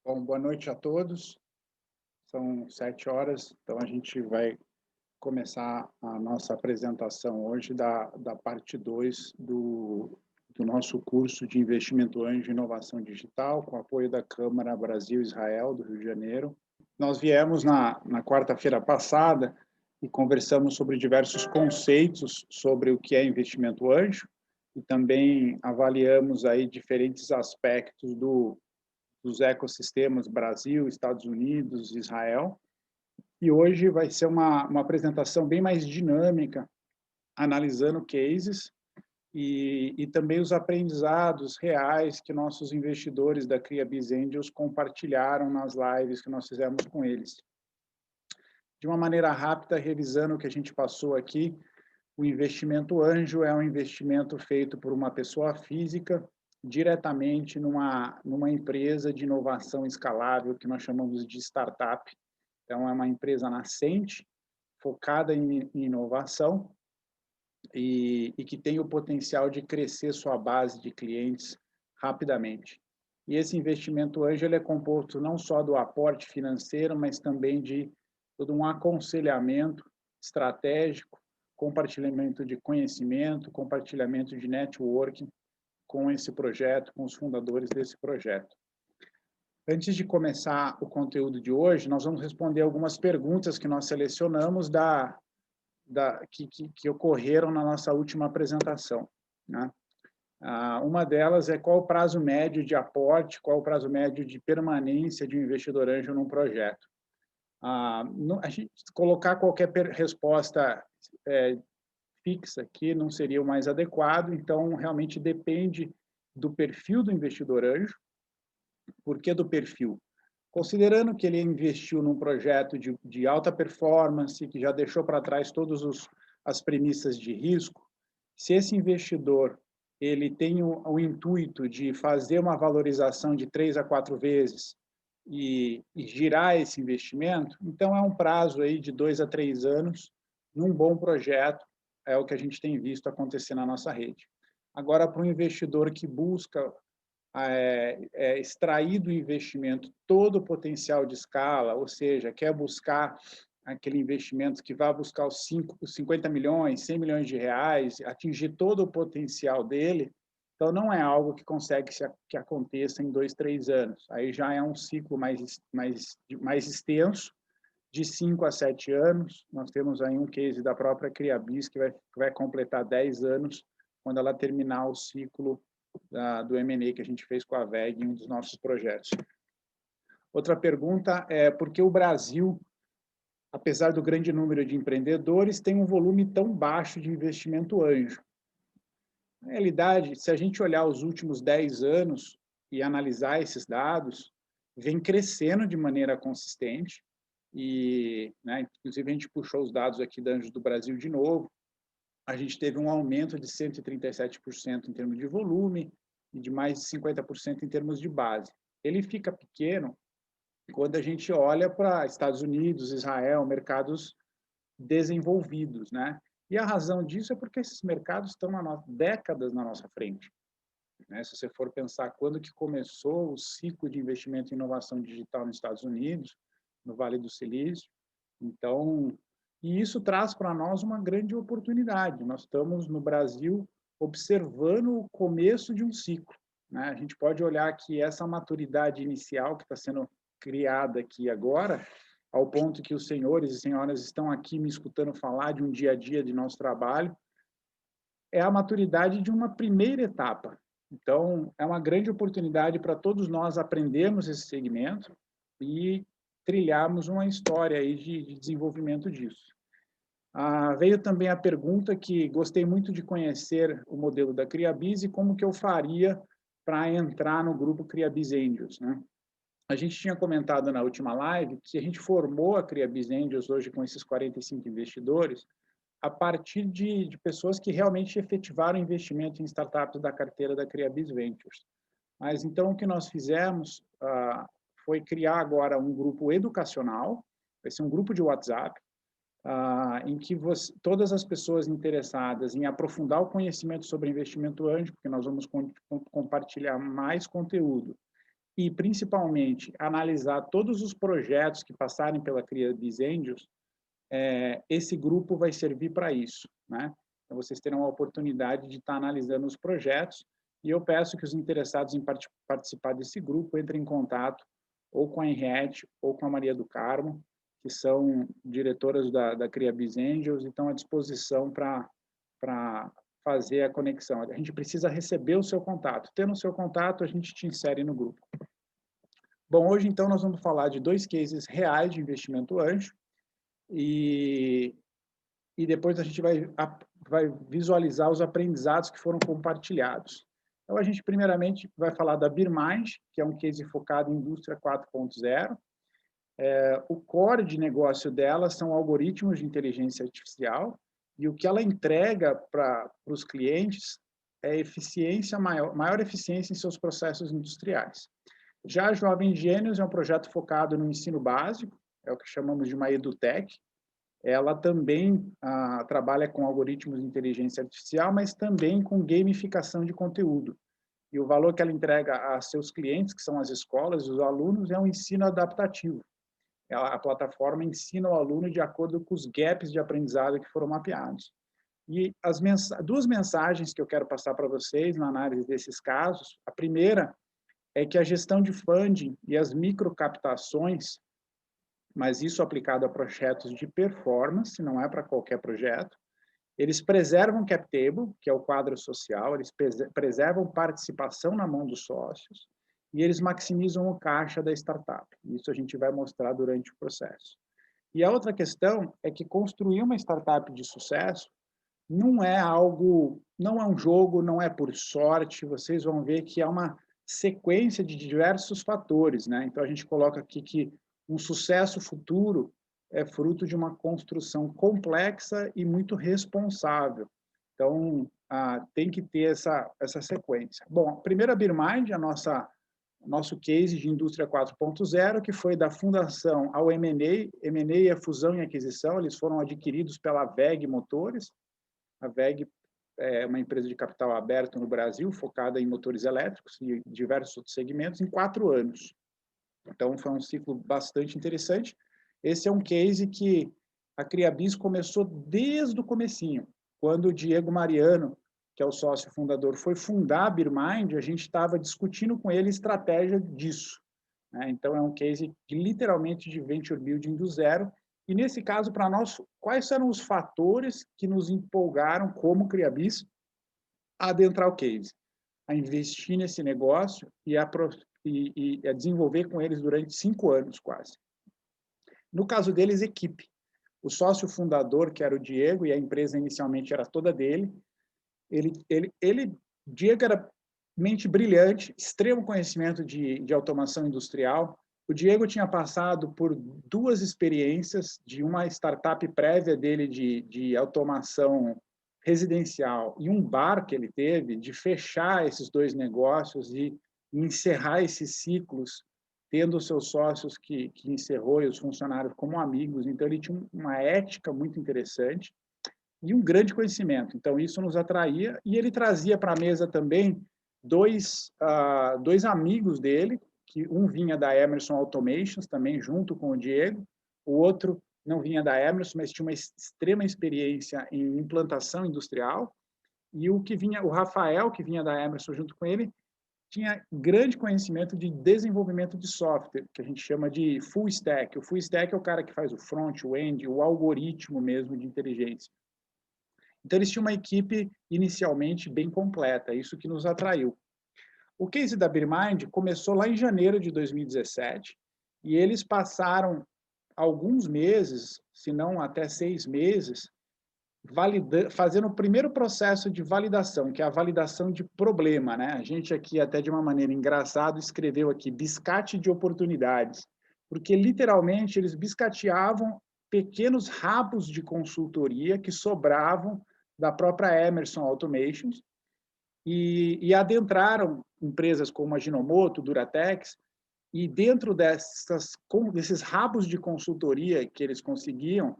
Bom, boa noite a todos. São 7 horas, então a gente vai começar a nossa apresentação hoje da parte 2 do nosso curso de Investimento Anjo e Inovação Digital, com apoio da Câmara Brasil-Israel, do Rio de Janeiro. Nós viemos na quarta-feira passada e conversamos sobre diversos conceitos sobre o que é investimento anjo e também avaliamos aí diferentes aspectos dos ecossistemas Brasil, Estados Unidos, Israel. E hoje vai ser uma apresentação bem mais dinâmica, analisando cases e também os aprendizados reais que nossos investidores da CriaBiz Angels compartilharam nas lives que nós fizemos com eles. De uma maneira rápida, revisando o que a gente passou aqui, o investimento anjo é um investimento feito por uma pessoa física diretamente numa empresa de inovação escalável que nós chamamos de startup. Então, é uma empresa nascente, focada em inovação e que tem o potencial de crescer sua base de clientes rapidamente. E esse investimento anjo ele é composto não só do aporte financeiro, mas também de todo um aconselhamento estratégico, compartilhamento de conhecimento, compartilhamento de networking com esse projeto, com os fundadores desse projeto. Antes de começar o conteúdo de hoje, nós vamos responder algumas perguntas que nós selecionamos que ocorreram na nossa última apresentação, né? Uma delas é qual o prazo médio de aporte, qual o prazo médio de permanência de um investidor anjo num projeto. A gente colocar qualquer resposta fixa aqui não seria o mais adequado, então realmente depende do perfil do investidor anjo. Por que do perfil? Considerando que ele investiu num projeto de alta performance, que já deixou para trás todas as premissas de risco, se esse investidor ele tem o intuito de fazer uma valorização de 3 a 4 vezes e girar esse investimento, então é um prazo aí de 2 a 3 anos num bom projeto, é o que a gente tem visto acontecer na nossa rede. Agora, para um investidor que busca extrair do investimento todo o potencial de escala, ou seja, quer buscar aquele investimento que vai buscar os 50 milhões, 100 milhões de reais, atingir todo o potencial dele, então não é algo que consegue que aconteça em 2, 3 anos. Aí já é um ciclo mais extenso, de 5 a 7 anos. Nós temos aí um case da própria CriaBiz que vai completar 10 anos quando ela terminar o ciclo do M&A que a gente fez com a VEG em um dos nossos projetos. Outra pergunta é por que o Brasil, apesar do grande número de empreendedores, tem um volume tão baixo de investimento anjo? Na realidade, se a gente olhar os últimos 10 anos e analisar esses dados, vem crescendo de maneira consistente e, né, inclusive a gente puxou os dados aqui da Anjos do Brasil de novo, a gente teve um aumento de 137% em termos de volume e de mais de 50% em termos de base. Ele fica pequeno quando a gente olha para Estados Unidos, Israel, mercados desenvolvidos, né? E a razão disso é porque esses mercados estão há décadas na nossa frente, né? Se você for pensar quando que começou o ciclo de investimento em inovação digital nos Estados Unidos, no Vale do Silício, então, e isso traz para nós uma grande oportunidade. Nós estamos no Brasil observando o começo de um ciclo, né? A gente pode olhar que essa maturidade inicial que está sendo criada aqui agora, ao ponto que os senhores e senhoras estão aqui me escutando falar de um dia a dia de nosso trabalho, é a maturidade de uma primeira etapa. Então, é uma grande oportunidade para todos nós aprendermos esse segmento e trilharmos uma história aí de desenvolvimento disso. Veio também a pergunta que gostei muito de conhecer o modelo da CriaBiz e como que eu faria para entrar no grupo CriaBiz Angels, né? A gente tinha comentado na última live que a gente formou a CriaBiz Angels hoje com esses 45 investidores a partir de pessoas que realmente efetivaram investimento em startups da carteira da CriaBiz Ventures. Mas então o que nós fizemos foi criar agora um grupo educacional, vai ser um grupo de WhatsApp, em que todas as pessoas interessadas em aprofundar o conhecimento sobre investimento anjo, porque nós vamos compartilhar mais conteúdo, e, principalmente, analisar todos os projetos que passarem pela CriaBiz Angels, esse grupo vai servir para isso, né? Então, vocês terão a oportunidade de estar analisando os projetos e eu peço que os interessados em participar desse grupo entrem em contato ou com a Henriette ou com a Maria do Carmo, que são diretoras da CriaBiz Angels e estão à disposição para fazer a conexão. A gente precisa receber o seu contato. Tendo o seu contato, a gente te insere no grupo. Bom, hoje, então, nós vamos falar de 2 cases reais de investimento anjo e depois a gente vai visualizar os aprendizados que foram compartilhados. Então, a gente, primeiramente, vai falar da BeerMind, que é um case focado em indústria 4.0. O core de negócio dela são algoritmos de inteligência artificial e o que ela entrega para os clientes é eficiência maior eficiência em seus processos industriais. Já a Jovem Gênios é um projeto focado no ensino básico, é o que chamamos de uma edutech. Ela também trabalha com algoritmos de inteligência artificial, mas também com gamificação de conteúdo. E o valor que ela entrega a seus clientes, que são as escolas e os alunos, é um ensino adaptativo. A plataforma ensina o aluno de acordo com os gaps de aprendizado que foram mapeados. E as 2 mensagens que eu quero passar para vocês na análise desses casos, a primeira é que a gestão de funding e as microcaptações, mas isso aplicado a projetos de performance, não é para qualquer projeto, eles preservam cap table, que é o quadro social, eles preservam participação na mão dos sócios, e eles maximizam o caixa da startup. Isso a gente vai mostrar durante o processo. E a outra questão é que construir uma startup de sucesso não é algo, não é um jogo, não é por sorte, vocês vão ver que é uma sequência de diversos fatores, né? Então, a gente coloca aqui que um sucesso futuro é fruto de uma construção complexa e muito responsável. Então, tem que ter essa sequência. Bom, a primeira BeerMind, nosso case de indústria 4.0, que foi da fundação ao M&A. M&A é fusão e aquisição, eles foram adquiridos pela WEG Motores. A WEG é uma empresa de capital aberto no Brasil, focada em motores elétricos e diversos outros segmentos, em 4 anos. Então, foi um ciclo bastante interessante. Esse é um case que a CriaBiz começou desde o comecinho. Quando o Diego Mariano, que é o sócio fundador, foi fundar a BeerMind, a gente estava discutindo com ele estratégia disso, né? Então, é um case de, literalmente de venture building do zero. E, nesse caso, para nós, quais eram os fatores que nos empolgaram como CriaBiz a adentrar o case? A investir nesse negócio e a desenvolver com eles durante 5 anos, quase. No caso deles, equipe. O sócio fundador, que era o Diego, e a empresa inicialmente era toda dele, Diego era mente brilhante, extremo conhecimento de automação industrial. O Diego tinha passado por 2 experiências, de uma startup prévia dele de automação residencial e um bar que ele teve, de fechar esses 2 negócios e encerrar esses ciclos, tendo os seus sócios que encerrou e os funcionários como amigos. Então, ele tinha uma ética muito interessante e um grande conhecimento. Então, isso nos atraía. E ele trazia para a mesa também dois amigos dele, que um vinha da Emerson Automations, também junto com o Diego, o outro não vinha da Emerson, mas tinha uma extrema experiência em implantação industrial, e o Rafael, que vinha da Emerson junto com ele, tinha grande conhecimento de desenvolvimento de software, que a gente chama de full stack. O full stack é o cara que faz o front, o end, o algoritmo mesmo de inteligência. Então, eles tinham uma equipe inicialmente bem completa, isso que nos atraiu. O case da BeerMind começou lá em janeiro de 2017, e eles passaram alguns meses, se não até 6 meses, fazendo o primeiro processo de validação, que é a validação de problema, né? A gente aqui, até de uma maneira engraçada, escreveu aqui biscate de oportunidades, porque literalmente eles biscateavam pequenos rabos de consultoria que sobravam da própria Emerson Automations e adentraram empresas como a Ginomoto, Duratex, e dentro desses rabos de consultoria que eles conseguiam,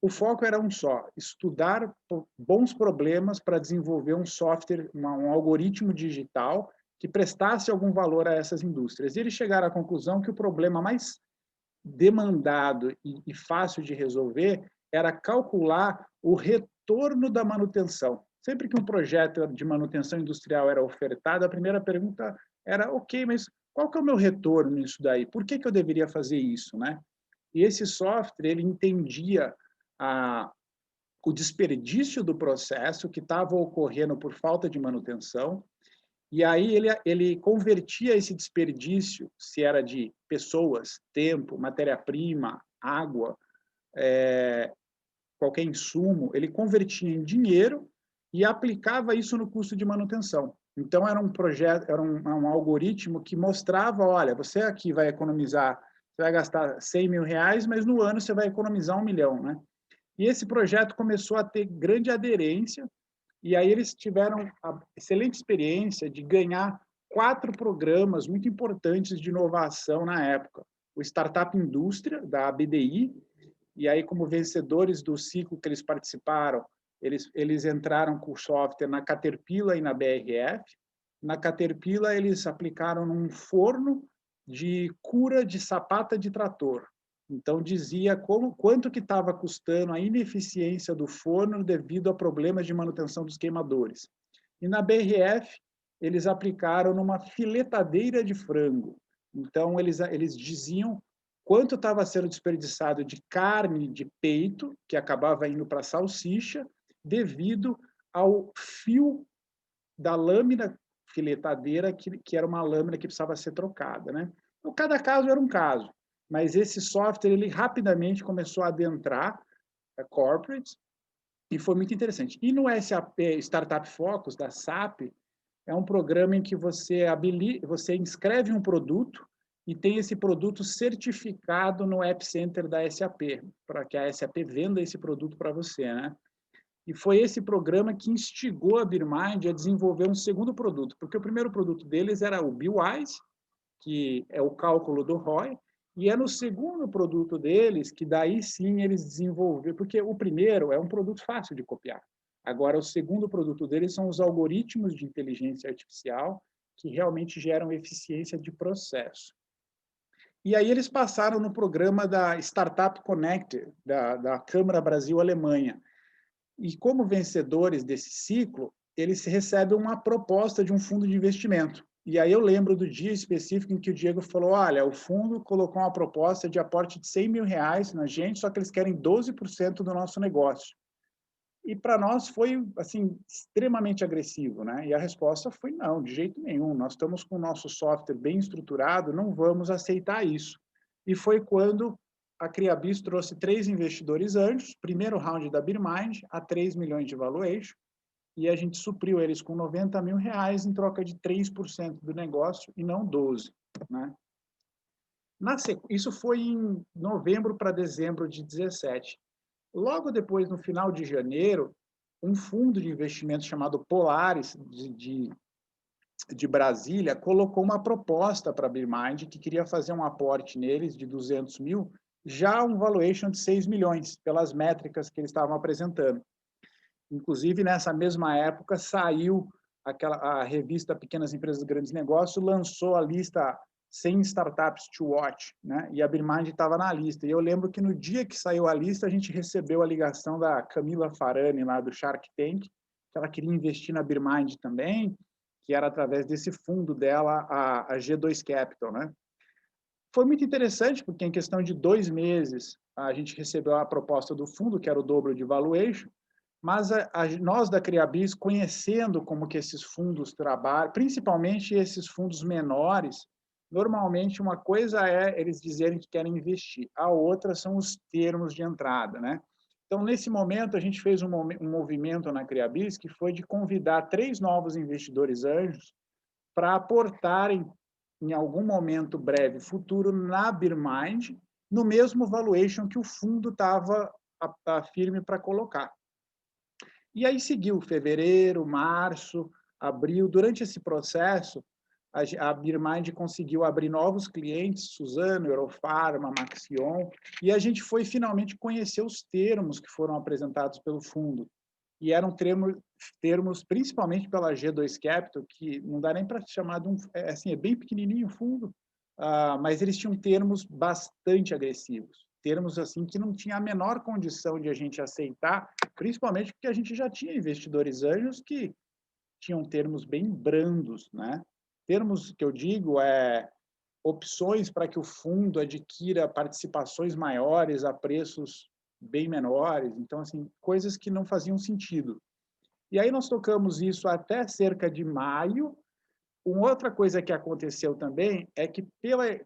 o foco era um só: estudar bons problemas para desenvolver um software, um algoritmo digital que prestasse algum valor a essas indústrias. E eles chegaram à conclusão que o problema mais demandado e fácil de resolver era calcular o retorno da manutenção. Sempre que um projeto de manutenção industrial era ofertado, a primeira pergunta era, ok, mas qual que é o meu retorno nisso daí? Por que eu deveria fazer isso, né? E esse software, ele entendia o desperdício do processo que estava ocorrendo por falta de manutenção, e aí ele convertia esse desperdício, se era de pessoas, tempo, matéria-prima, água, qualquer insumo, ele convertia em dinheiro e aplicava isso no custo de manutenção. Então, era um projeto, era um algoritmo que mostrava, olha, você aqui vai economizar, você vai gastar 100 mil reais, mas no ano você vai economizar 1 milhão, né? E esse projeto começou a ter grande aderência, e aí eles tiveram a excelente experiência de ganhar 4 programas muito importantes de inovação na época. O Startup Indústria, da ABDI, e aí como vencedores do ciclo que eles participaram, eles entraram com o software na Caterpillar e na BRF. Na Caterpillar, eles aplicaram num forno de cura de sapata de trator. Então, dizia quanto que estava custando a ineficiência do forno devido a problemas de manutenção dos queimadores. E na BRF, eles aplicaram numa filetadeira de frango. Então, eles diziam quanto estava sendo desperdiçado de carne de peito, que acabava indo para salsicha, devido ao fio da lâmina filetadeira, que era uma lâmina que precisava ser trocada, né? Então, cada caso era um caso, mas esse software, ele rapidamente começou a adentrar a corporates, e foi muito interessante. E no SAP Startup Focus, da SAP, é um programa em que você inscreve um produto e tem esse produto certificado no App Center da SAP, para que a SAP venda esse produto para você, né? E foi esse programa que instigou a BeerMind a desenvolver um segundo produto, porque o primeiro produto deles era o BeWise, que é o cálculo do ROI, e é no segundo produto deles que daí sim eles desenvolveram, porque o primeiro é um produto fácil de copiar. Agora, o segundo produto deles são os algoritmos de inteligência artificial que realmente geram eficiência de processo. E aí eles passaram no programa da Startup Connect, da Câmara Brasil-Alemanha. E como vencedores desse ciclo, eles recebem uma proposta de um fundo de investimento. E aí eu lembro do dia específico em que o Diego falou, olha, o fundo colocou uma proposta de aporte de 100 mil reais na gente, só que eles querem 12% do nosso negócio. E para nós foi, assim, extremamente agressivo, né? E a resposta foi não, de jeito nenhum. Nós estamos com o nosso software bem estruturado, não vamos aceitar isso. E foi quando a Criabis trouxe 3 investidores anjos, primeiro round da BeerMind, a 3 milhões de valuation, e a gente supriu eles com 90 mil reais em troca de 3% do negócio e não 12%, né? Isso foi em novembro para dezembro de 17. Logo depois, no final de janeiro, um fundo de investimento chamado Polaris, de Brasília, colocou uma proposta para a BeerMind, que queria fazer um aporte neles de 200 mil, já um valuation de 6 milhões, pelas métricas que eles estavam apresentando. Inclusive, nessa mesma época, saiu a revista Pequenas Empresas Grandes Negócios, lançou a lista 100 startups to watch, né? E a BeerMind estava na lista. E eu lembro que no dia que saiu a lista, a gente recebeu a ligação da Camila Farani, lá do Shark Tank, que ela queria investir na BeerMind também, que era através desse fundo dela, a G2 Capital, né? Foi muito interessante, porque em questão de 2 meses, a gente recebeu a proposta do fundo, que era o dobro de valuation, mas nós da Criabis, conhecendo como que esses fundos trabalham, principalmente esses fundos menores, normalmente uma coisa é eles dizerem que querem investir, a outra são os termos de entrada, né? Então, nesse momento, a gente fez um movimento na Criabis que foi de convidar 3 novos investidores anjos para aportarem em algum momento breve futuro na BeerMind, no mesmo valuation que o fundo estava firme para colocar. E aí seguiu fevereiro, março, abril. Durante esse processo, a BeerMind conseguiu abrir novos clientes, Suzano, Eurofarma, Maxion, e a gente foi finalmente conhecer os termos que foram apresentados pelo fundo. e eram termos principalmente pela G2 Capital, que não dá nem para chamar de assim, é bem pequenininho o fundo, mas eles tinham termos bastante agressivos, termos assim que não tinha a menor condição de a gente aceitar, principalmente porque a gente já tinha investidores anjos que tinham termos bem brandos, né? Termos que eu digo opções para que o fundo adquira participações maiores a preços bem menores, então assim, coisas que não faziam sentido. E aí nós tocamos isso até cerca de maio. Uma outra coisa que aconteceu também é que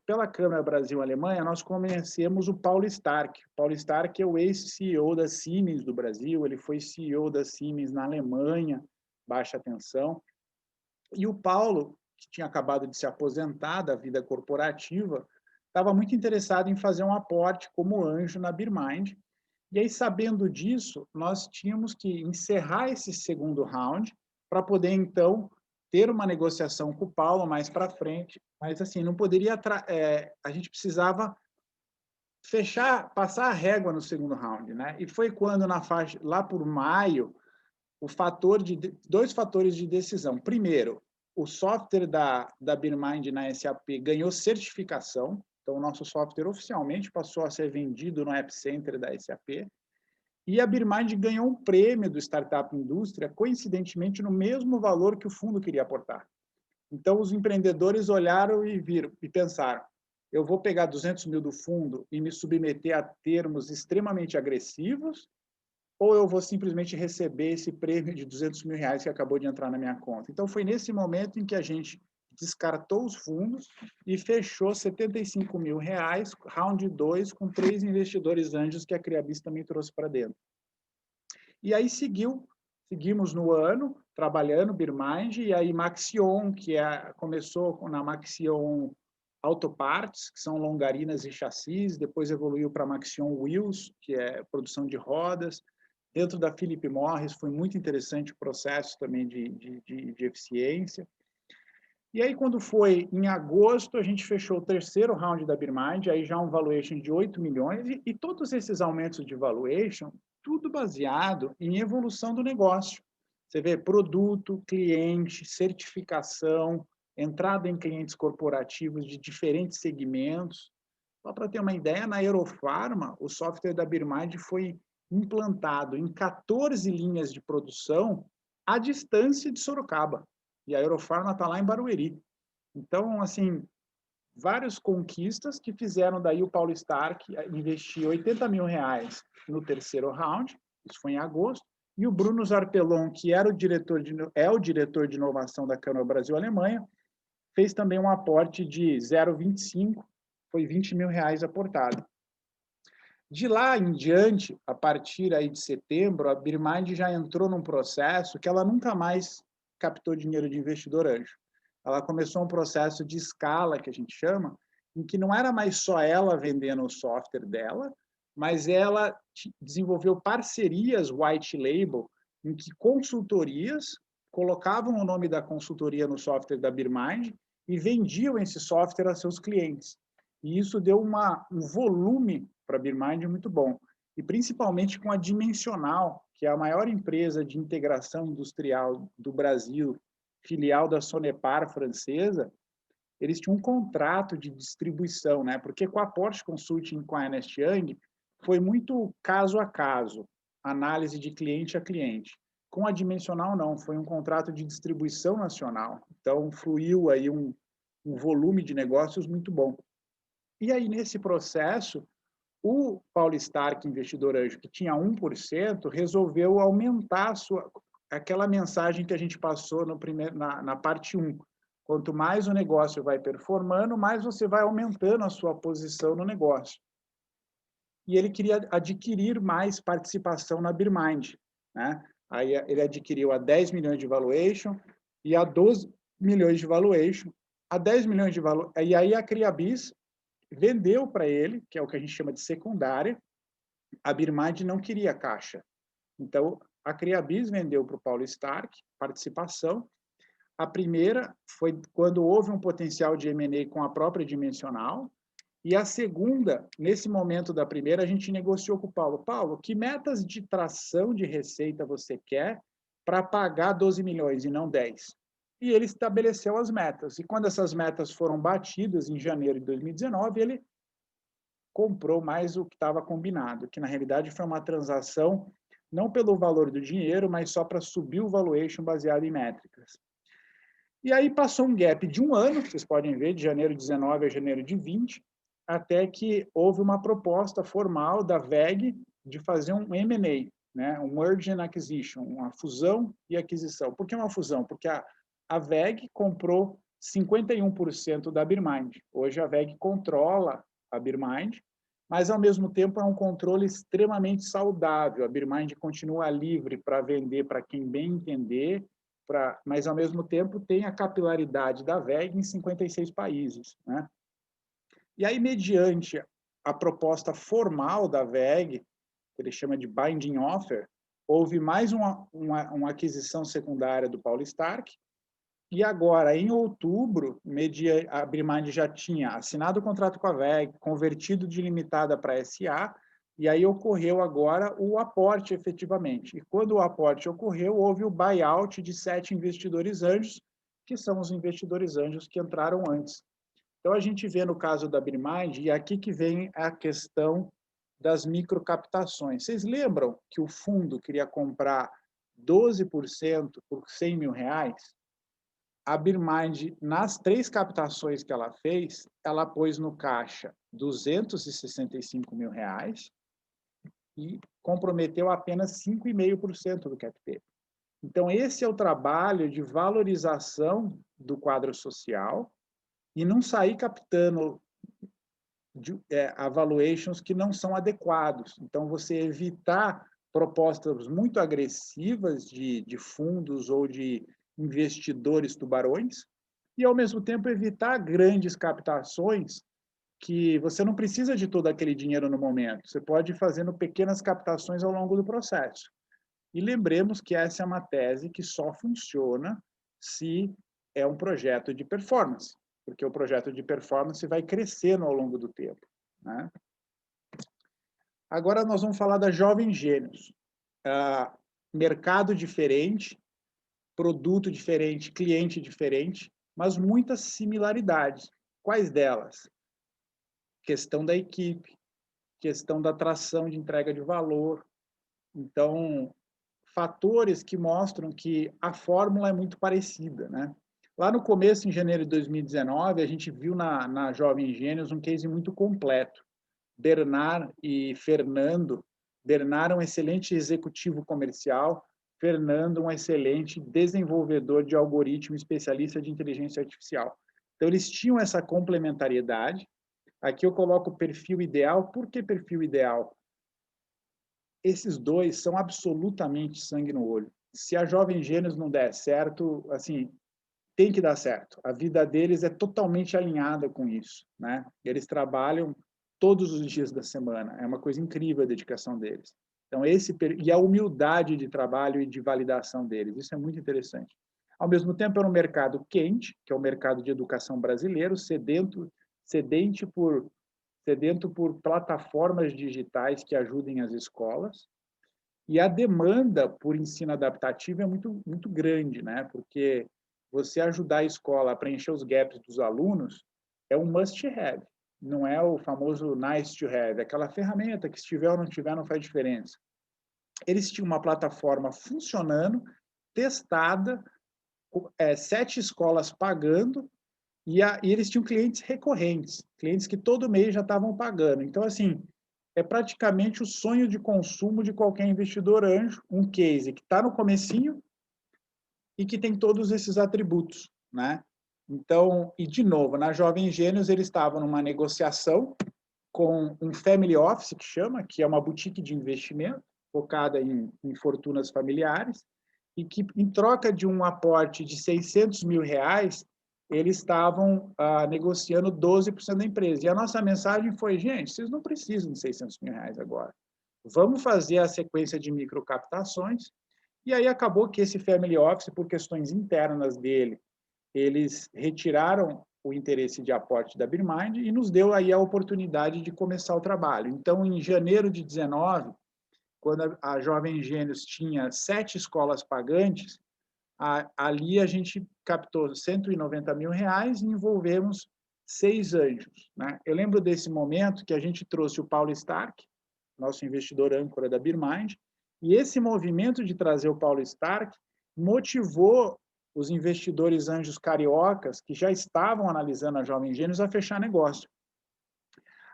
pela Câmara Brasil-Alemanha nós conhecemos o Paulo Stark. Paulo Stark é o ex-CEO da Siemens do Brasil, ele foi CEO da Siemens na Alemanha, baixa tensão. E o Paulo, que tinha acabado de se aposentar da vida corporativa, estava muito interessado em fazer um aporte como anjo na Birmind. E aí, sabendo disso, nós tínhamos que encerrar esse segundo round para poder, então, ter uma negociação com o Paulo mais para frente. Mas, assim, não poderia... a gente precisava fechar, passar a régua no segundo round, né? E foi quando, lá por maio, dois fatores de decisão. Primeiro, o software da Birmind na SAP ganhou certificação, então o nosso software oficialmente passou a ser vendido no App Center da SAP, e a Birmind ganhou um prêmio do Startup Indústria, coincidentemente no mesmo valor que o fundo queria aportar. Então os empreendedores olharam e viram e pensaram: eu vou pegar 200 mil do fundo e me submeter a termos extremamente agressivos, ou eu vou simplesmente receber esse prêmio de 200 mil reais que acabou de entrar na minha conta. Então, foi nesse momento em que a gente descartou os fundos e fechou 75 mil reais, round 2, com 3 investidores anjos que a Criabis também trouxe para dentro. E aí seguimos no ano, trabalhando Birmind, e aí Maxion, começou na Maxion Autoparts, que são longarinas e chassis, depois evoluiu para Maxion Wheels, que é produção de rodas. Dentro da Philip Morris foi muito interessante o processo também de eficiência. E aí, quando foi em agosto, a gente fechou o terceiro round da Birmind, aí já um valuation de 8 milhões, e todos esses aumentos de valuation, tudo baseado em evolução do negócio. Você vê produto, cliente, certificação, entrada em clientes corporativos de diferentes segmentos. Só para ter uma ideia, na Aerofarma, o software da Birmind foi implantado em 14 linhas de produção à distância de Sorocaba. E a Aerofarma está lá em Barueri. Então, assim, várias conquistas que fizeram daí o Paulo Stark investir 80 mil reais no terceiro round, isso foi em agosto, e o Bruno Zarpelon, que era o diretor de inovação da Câmara Brasil-Alemanha, fez também um aporte de 0,25, foi 20 mil reais aportado. De lá em diante, a partir aí de setembro, a Birmind já entrou num processo que ela nunca mais captou dinheiro de investidor anjo. Ela começou um processo de escala, que a gente chama, em que não era mais só ela vendendo o software dela, mas ela desenvolveu parcerias white label, em que consultorias colocavam o nome da consultoria no software da Birmind e vendiam esse software a seus clientes. E isso deu um volume para a Birmind muito bom. E principalmente com a Dimensional, que é a maior empresa de integração industrial do Brasil, filial da Sonepar francesa, eles tinham um contrato de distribuição, né? Porque com a Porsche Consulting, com a Ernst Young, foi muito caso a caso, análise de cliente a cliente. Com a Dimensional, não, foi um contrato de distribuição nacional. Então, fluiu aí um volume de negócios muito bom. E aí, nesse processo, o Paulo Stark, investidor anjo, que tinha 1%, resolveu aumentar aquela mensagem que a gente passou na parte 1. Quanto mais o negócio vai performando, mais você vai aumentando a sua posição no negócio. E ele queria adquirir mais participação na Birmind, né? Aí ele adquiriu a 10 milhões de valuation e a 12 milhões de valuation. A 10 milhões de valuation. E aí a Criabis vendeu para ele, que é o que a gente chama de secundária. A Birmind não queria caixa. Então, a Criabis vendeu para o Paulo Stark participação. A primeira foi quando houve um potencial de M&A com a própria Dimensional, E a segunda, nesse momento da primeira, a gente negociou com o Paulo. Paulo, que metas de tração de receita você quer para pagar 12 milhões e não 10? E ele estabeleceu as metas. E quando essas metas foram batidas, em janeiro de 2019, ele comprou mais o que estava combinado, que na realidade foi uma transação não pelo valor do dinheiro, mas só para subir o valuation baseado em métricas. E aí passou um gap de um ano, vocês podem ver, de janeiro de 19 a janeiro de 20, até que houve uma proposta formal da WEG de fazer um M&A, né? Um Merger and Acquisition, uma fusão e aquisição. Por que uma fusão? Porque a WEG comprou 51% da Birmind. Hoje a WEG controla a Birmind, mas ao mesmo tempo é um controle extremamente saudável. A Birmind continua livre para vender para quem bem entender, mas ao mesmo tempo tem a capilaridade da WEG em 56 países, né? E aí, mediante a proposta formal da WEG, que ele chama de binding offer, houve mais uma aquisição secundária do Paulo Stark, e agora, em outubro, a Birmind já tinha assinado o contrato com a WEG, convertido de limitada para SA, e aí ocorreu agora o aporte efetivamente. E quando o aporte ocorreu, houve o buyout de 7 investidores anjos, que são os investidores anjos que entraram antes. Então, a gente vê no caso da Birmind, e aqui que vem a questão das microcaptações. Vocês lembram que o fundo queria comprar 12% por 100 mil reais? A Birmind, nas 3 captações que ela fez, ela pôs no caixa 265 mil reais e comprometeu apenas 5,5% do cap table. Então, esse é o trabalho de valorização do quadro social e não sair captando valuations que não são adequados. Então, você evitar propostas muito agressivas de fundos ou de investidores tubarões e, ao mesmo tempo, evitar grandes captações que você não precisa de todo aquele dinheiro no momento. Você pode ir fazendo pequenas captações ao longo do processo. E lembremos que essa é uma tese que só funciona se é um projeto de performance, porque o projeto de performance vai crescendo ao longo do tempo, né? Agora nós vamos falar da Jovem Gênios. Mercado diferente, produto diferente, cliente diferente, mas muitas similaridades. Quais delas? Questão da equipe, questão da atração de entrega de valor. Então, fatores que mostram que a fórmula é muito parecida, né? Lá no começo, em janeiro de 2019, a gente viu na Jovem Gênios um case muito completo. Bernard e Fernando. Bernard, um excelente executivo comercial, Fernando, um excelente desenvolvedor de algoritmo, especialista de inteligência artificial. Então, eles tinham essa complementariedade. Aqui eu coloco o perfil ideal. Por que perfil ideal? Esses dois são absolutamente sangue no olho. Se a Jovem Gênios não der certo, assim, tem que dar certo. A vida deles é totalmente alinhada com isso, né? Eles trabalham todos os dias da semana. É uma coisa incrível a dedicação deles. Então, e a humildade de trabalho e de validação deles. Isso é muito interessante. Ao mesmo tempo, é um mercado quente, que é o mercado de educação brasileiro, sedento por plataformas digitais que ajudem as escolas. E a demanda por ensino adaptativo é muito, muito grande, né? Porque você ajudar a escola a preencher os gaps dos alunos é um must-have, não é o famoso nice-to-have, é aquela ferramenta que se tiver ou não tiver não faz diferença. Eles tinham uma plataforma funcionando, testada, 7 escolas pagando, e eles tinham clientes recorrentes, clientes que todo mês já estavam pagando. Então, assim, é praticamente o sonho de consumo de qualquer investidor anjo, um case que está no comecinho e que tem todos esses atributos, né? Então, e de novo, na Jovem Gênios, eles estavam numa negociação com um family office, que chama, que é uma boutique de investimento, focada em fortunas familiares, e que, em troca de um aporte de 600 mil reais, eles estavam negociando 12% da empresa. E a nossa mensagem foi, gente, vocês não precisam de 600 mil reais agora. Vamos fazer a sequência de microcaptações. E aí acabou que esse family office, por questões internas dele, eles retiraram o interesse de aporte da Birmind e nos deu aí a oportunidade de começar o trabalho. Então, em janeiro de 19, quando a Jovem Gênios tinha 7 escolas pagantes, ali a gente captou R$ 190 mil e envolvemos 6 anjos, né? Eu lembro desse momento que a gente trouxe o Paulo Stark, nosso investidor âncora da Birmind, e esse movimento de trazer o Paulo Stark motivou os investidores anjos cariocas que já estavam analisando a Jovem Gênios a fechar negócio.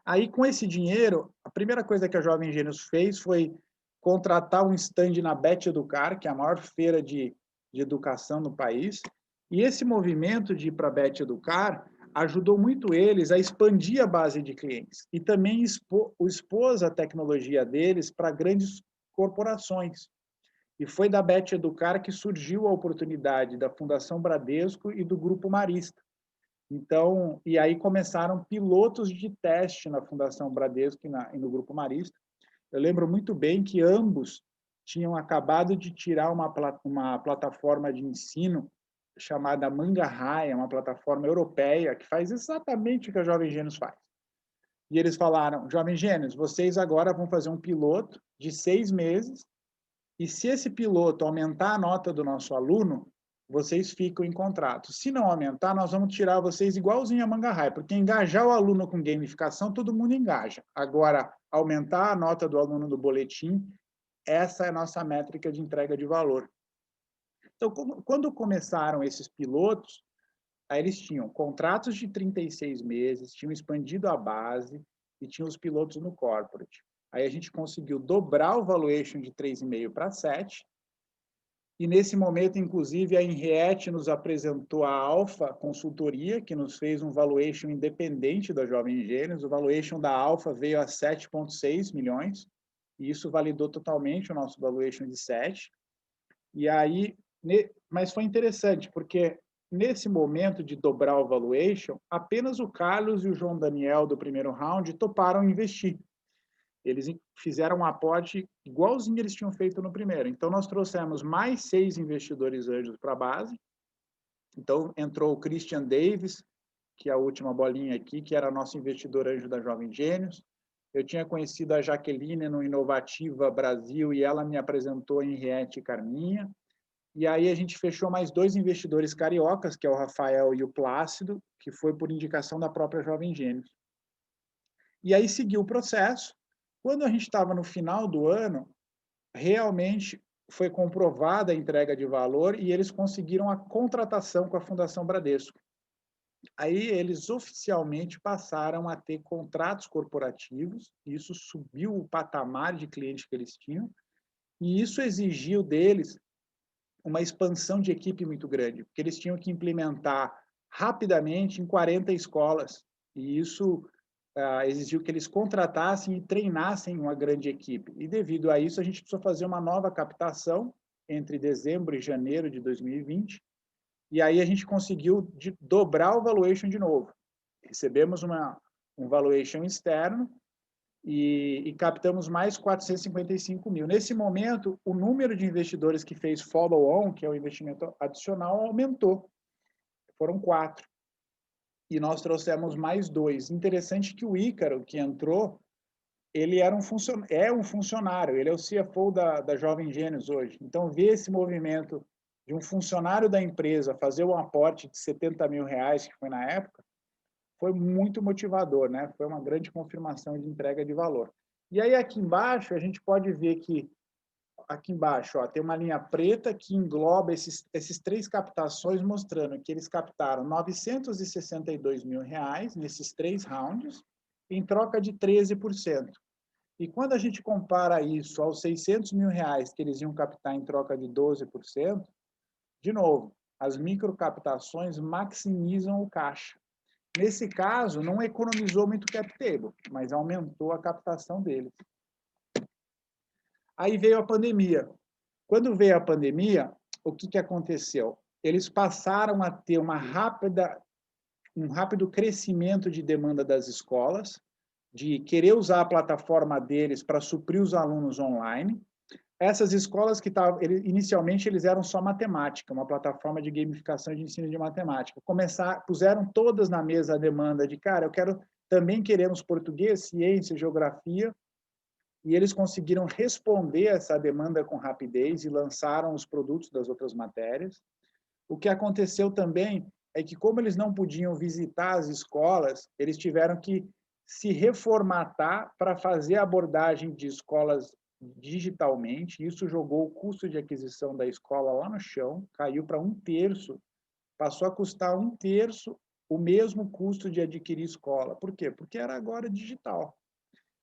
Aí, com esse dinheiro, a primeira coisa que a Jovem Gênios fez foi contratar um stand na Bet Educar, que é a maior feira de educação no país, e esse movimento de ir para a Bet Educar ajudou muito eles a expandir a base de clientes e também expôs a tecnologia deles para grandes corporações. E foi da Bet Educar que surgiu a oportunidade da Fundação Bradesco e do Grupo Marista. Então, e aí começaram pilotos de teste na Fundação Bradesco e no Grupo Marista. Eu lembro muito bem que ambos tinham acabado de tirar uma plataforma de ensino chamada Manga Raia, uma plataforma europeia que faz exatamente o que a Jovem Gênios faz. E eles falaram, Jovem Gênios, vocês agora vão fazer um piloto de 6 meses e se esse piloto aumentar a nota do nosso aluno, vocês ficam em contrato. Se não aumentar, nós vamos tirar vocês igualzinho a Manga Raia, porque engajar o aluno com gamificação, todo mundo engaja. Agora, aumentar a nota do aluno do boletim, essa é a nossa métrica de entrega de valor. Então, quando começaram esses pilotos, aí eles tinham contratos de 36 meses, tinham expandido a base e tinham os pilotos no corporate. Aí a gente conseguiu dobrar o valuation de 3,5 para 7. E nesse momento, inclusive, a Henriette nos apresentou a Alpha Consultoria, que nos fez um valuation independente da Jovem Gênios. O valuation da Alpha veio a 7,6 milhões, e isso validou totalmente o nosso valuation de 7. E aí, mas foi interessante, porque nesse momento de dobrar o valuation, apenas o Carlos e o João Daniel do primeiro round toparam investir. Eles fizeram um aporte igualzinho eles tinham feito no primeiro. Então, nós trouxemos mais 6 investidores anjos para a base. Então, entrou o Christian Davis, que é a última bolinha aqui, que era nosso investidor anjo da Jovem Gênios. Eu tinha conhecido a Jaqueline no Inovativa Brasil e ela me apresentou a Henriette e Carminha. E aí a gente fechou mais 2 investidores cariocas, que é o Rafael e o Plácido, que foi por indicação da própria Jovem Gênios. E aí seguiu o processo. Quando a gente estava no final do ano, realmente foi comprovada a entrega de valor e eles conseguiram a contratação com a Fundação Bradesco. Aí eles oficialmente passaram a ter contratos corporativos, isso subiu o patamar de clientes que eles tinham, e isso exigiu deles uma expansão de equipe muito grande, porque eles tinham que implementar rapidamente em 40 escolas, e isso exigiu que eles contratassem e treinassem uma grande equipe. E devido a isso, a gente precisou fazer uma nova captação entre dezembro e janeiro de 2020, e aí a gente conseguiu dobrar o valuation de novo. Recebemos um valuation externo e captamos mais 455 mil. Nesse momento, o número de investidores que fez follow-on, que é o investimento adicional, aumentou. Foram 4. E nós trouxemos mais 2. Interessante que o Ícaro, que entrou, ele era um funcionário, ele é o CFO da Jovem Gênios hoje. Então, ver esse movimento de um funcionário da empresa fazer um aporte de R$ 70 mil, que foi na época, foi muito motivador, né? Foi uma grande confirmação de entrega de valor. E aí, aqui embaixo, a gente pode ver que, aqui embaixo, ó, tem uma linha preta que engloba esses 3 captações, mostrando que eles captaram R$ 962 mil nesses 3 rounds, em troca de 13%. E quando a gente compara isso aos R$ 600 mil que eles iam captar em troca de 12%, de novo, as microcaptações maximizam o caixa. Nesse caso, não economizou muito cap table, mas aumentou a captação deles. Aí veio a pandemia. Quando veio a pandemia, o que aconteceu? Eles passaram a ter um rápido crescimento de demanda das escolas, de querer usar a plataforma deles para suprir os alunos online. essas escolas que estavam, inicialmente eles eram só matemática, uma plataforma de gamificação de ensino de matemática. Puseram todas na mesa a demanda de, cara, também queremos português, ciência, geografia, e eles conseguiram responder essa demanda com rapidez e lançaram os produtos das outras matérias. O que aconteceu também é que, como eles não podiam visitar as escolas, eles tiveram que se reformatar para fazer a abordagem de escolas digitalmente. Isso jogou o custo de aquisição da escola lá no chão, caiu para 1/3, passou a custar 1/3 o mesmo custo de adquirir escola. Por quê? Porque era agora digital.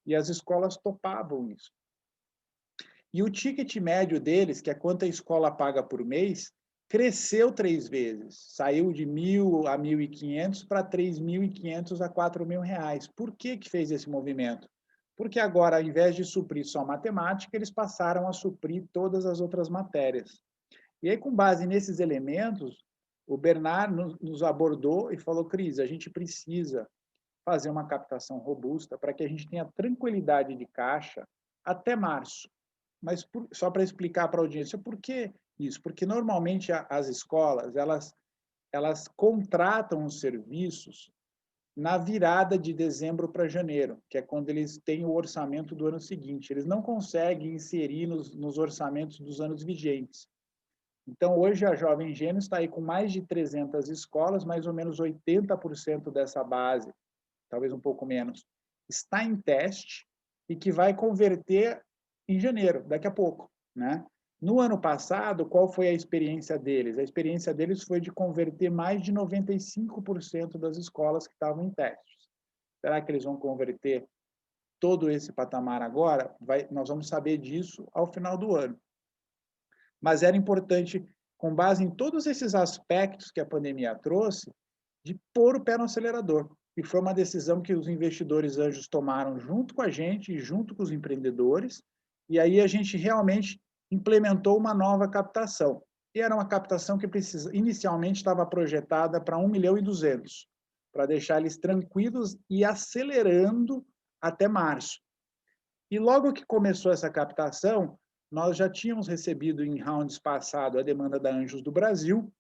E as escolas topavam isso. E o ticket médio deles, que é quanto a escola paga por mês, cresceu 3 vezes. Saiu de 1.000 a 1.500 para 3.500 a 4.000 reais. Por que fez esse movimento? Porque agora, ao invés de suprir só matemática, eles passaram a suprir todas as outras matérias. E aí, com base nesses elementos, o Bernard nos abordou e falou, Cris, a gente precisa fazer uma captação robusta para que a gente tenha tranquilidade de caixa até março. Mas só para explicar para a audiência, por que isso? Porque normalmente as escolas, elas contratam os serviços na virada de dezembro para janeiro, que é quando eles têm o orçamento do ano seguinte. Eles não conseguem inserir nos orçamentos dos anos vigentes. Então, hoje a Jovem Gênios está aí com mais de 300 escolas, mais ou menos 80% dessa base, talvez um pouco menos, está em teste e que vai converter em janeiro, daqui a pouco, né? No ano passado, qual foi a experiência deles? A experiência deles foi de converter mais de 95% das escolas que estavam em testes. Será que eles vão converter todo esse patamar agora? Nós vamos saber disso ao final do ano. Mas era importante, com base em todos esses aspectos que a pandemia trouxe, de pôr o pé no acelerador. E foi uma decisão que os investidores anjos tomaram junto com a gente e junto com os empreendedores. E aí a gente realmente implementou uma nova captação. E era uma captação que inicialmente estava projetada para 1.200.000, para deixar eles tranquilos e acelerando até março. E logo que começou essa captação, nós já tínhamos recebido em rounds passado a demanda da Anjos do Brasil,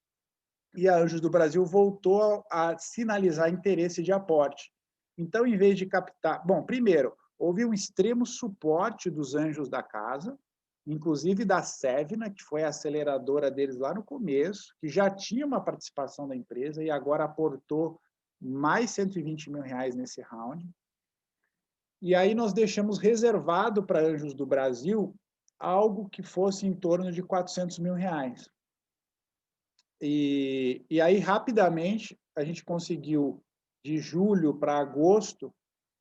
e a Anjos do Brasil voltou a sinalizar interesse de aporte. Então, em vez de captar... Bom, primeiro, houve um extremo suporte dos anjos da casa, inclusive da Sevna, que foi a aceleradora deles lá no começo, que já tinha uma participação da empresa e agora aportou mais 120 mil reais nesse round. E aí nós deixamos reservado para Anjos do Brasil algo que fosse em torno de 400 mil reais. E aí, rapidamente, a gente conseguiu, de julho para agosto,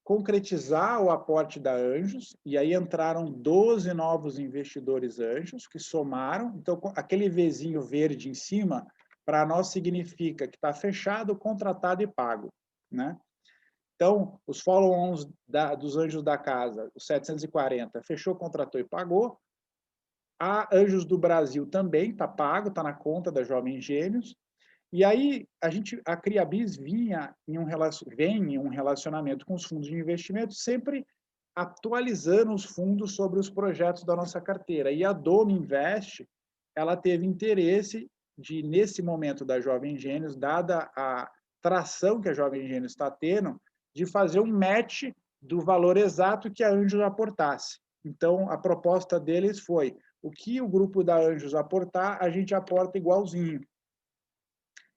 concretizar o aporte da Anjos, e aí entraram 12 novos investidores anjos, que somaram. Então, aquele Vzinho verde em cima, para nós significa que está fechado, contratado e pago, né? Então, os follow-ons dos anjos da casa, os 740, fechou, contratou e pagou. A Anjos do Brasil também está pago, está na conta da Jovem Gênios. E aí a Criabis vem em um relacionamento com os fundos de investimento, sempre atualizando os fundos sobre os projetos da nossa carteira. E a Dome Invest, ela teve interesse de, nesse momento da Jovem Gênios, dada a tração que a Jovem Gênios está tendo, de fazer um match do valor exato que a Anjos aportasse. Então, a proposta deles foi: o que o grupo da Anjos aportar, a gente aporta igualzinho.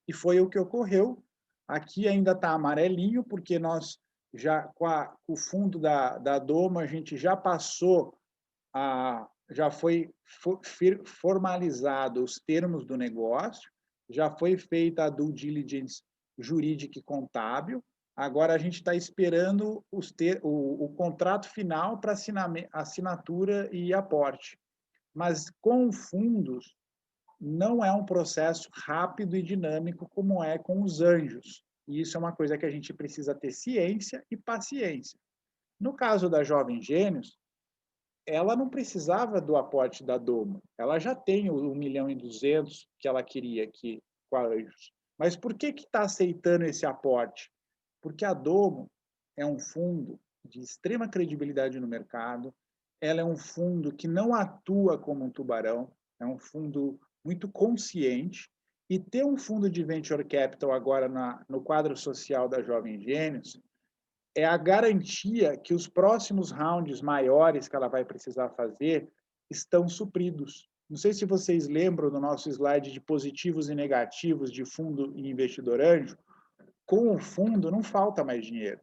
E foi o que ocorreu. Aqui ainda está amarelinho, porque nós já, com o fundo da Doma, a gente já passou, já foi formalizado os termos do negócio, já foi feita a due diligence jurídica e contábil. Agora a gente está esperando o contrato final para assinatura e aporte. Mas com fundos, não é um processo rápido e dinâmico como é com os anjos. E isso é uma coisa que a gente precisa ter ciência e paciência. No caso da Jovem Gênios, ela não precisava do aporte da Domo. Ela já tem o 1.200.000 que ela queria aqui com a Anjos. Mas por que está aceitando esse aporte? Porque a Domo é um fundo de extrema credibilidade no mercado, ela é um fundo que não atua como um tubarão, é um fundo muito consciente, e ter um fundo de venture capital agora no quadro social da Jovem Gênios é a garantia que os próximos rounds maiores que ela vai precisar fazer estão supridos. Não sei se vocês lembram do nosso slide de positivos e negativos de fundo e investidor anjo. Com o fundo não falta mais dinheiro.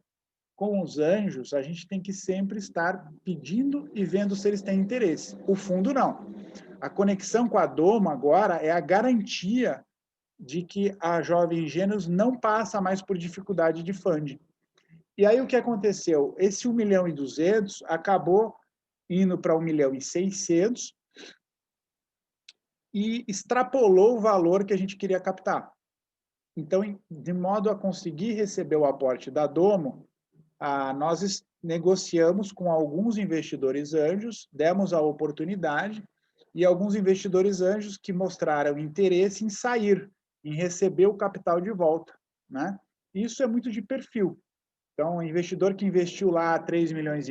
Com os anjos, a gente tem que sempre estar pedindo e vendo se eles têm interesse. O fundo não. A conexão com a Domo agora é a garantia de que a Jovem Gênios não passa mais por dificuldade de funding. E aí o que aconteceu? Esse 1.200.000 acabou indo para 1.600.000 e extrapolou o valor que a gente queria captar. Então, de modo a conseguir receber o aporte da Domo, nós negociamos com alguns investidores anjos, demos a oportunidade, e alguns investidores anjos que mostraram interesse em sair, em receber o capital de volta, né? Isso é muito de perfil. Então, o investidor que investiu lá 3,5 milhões,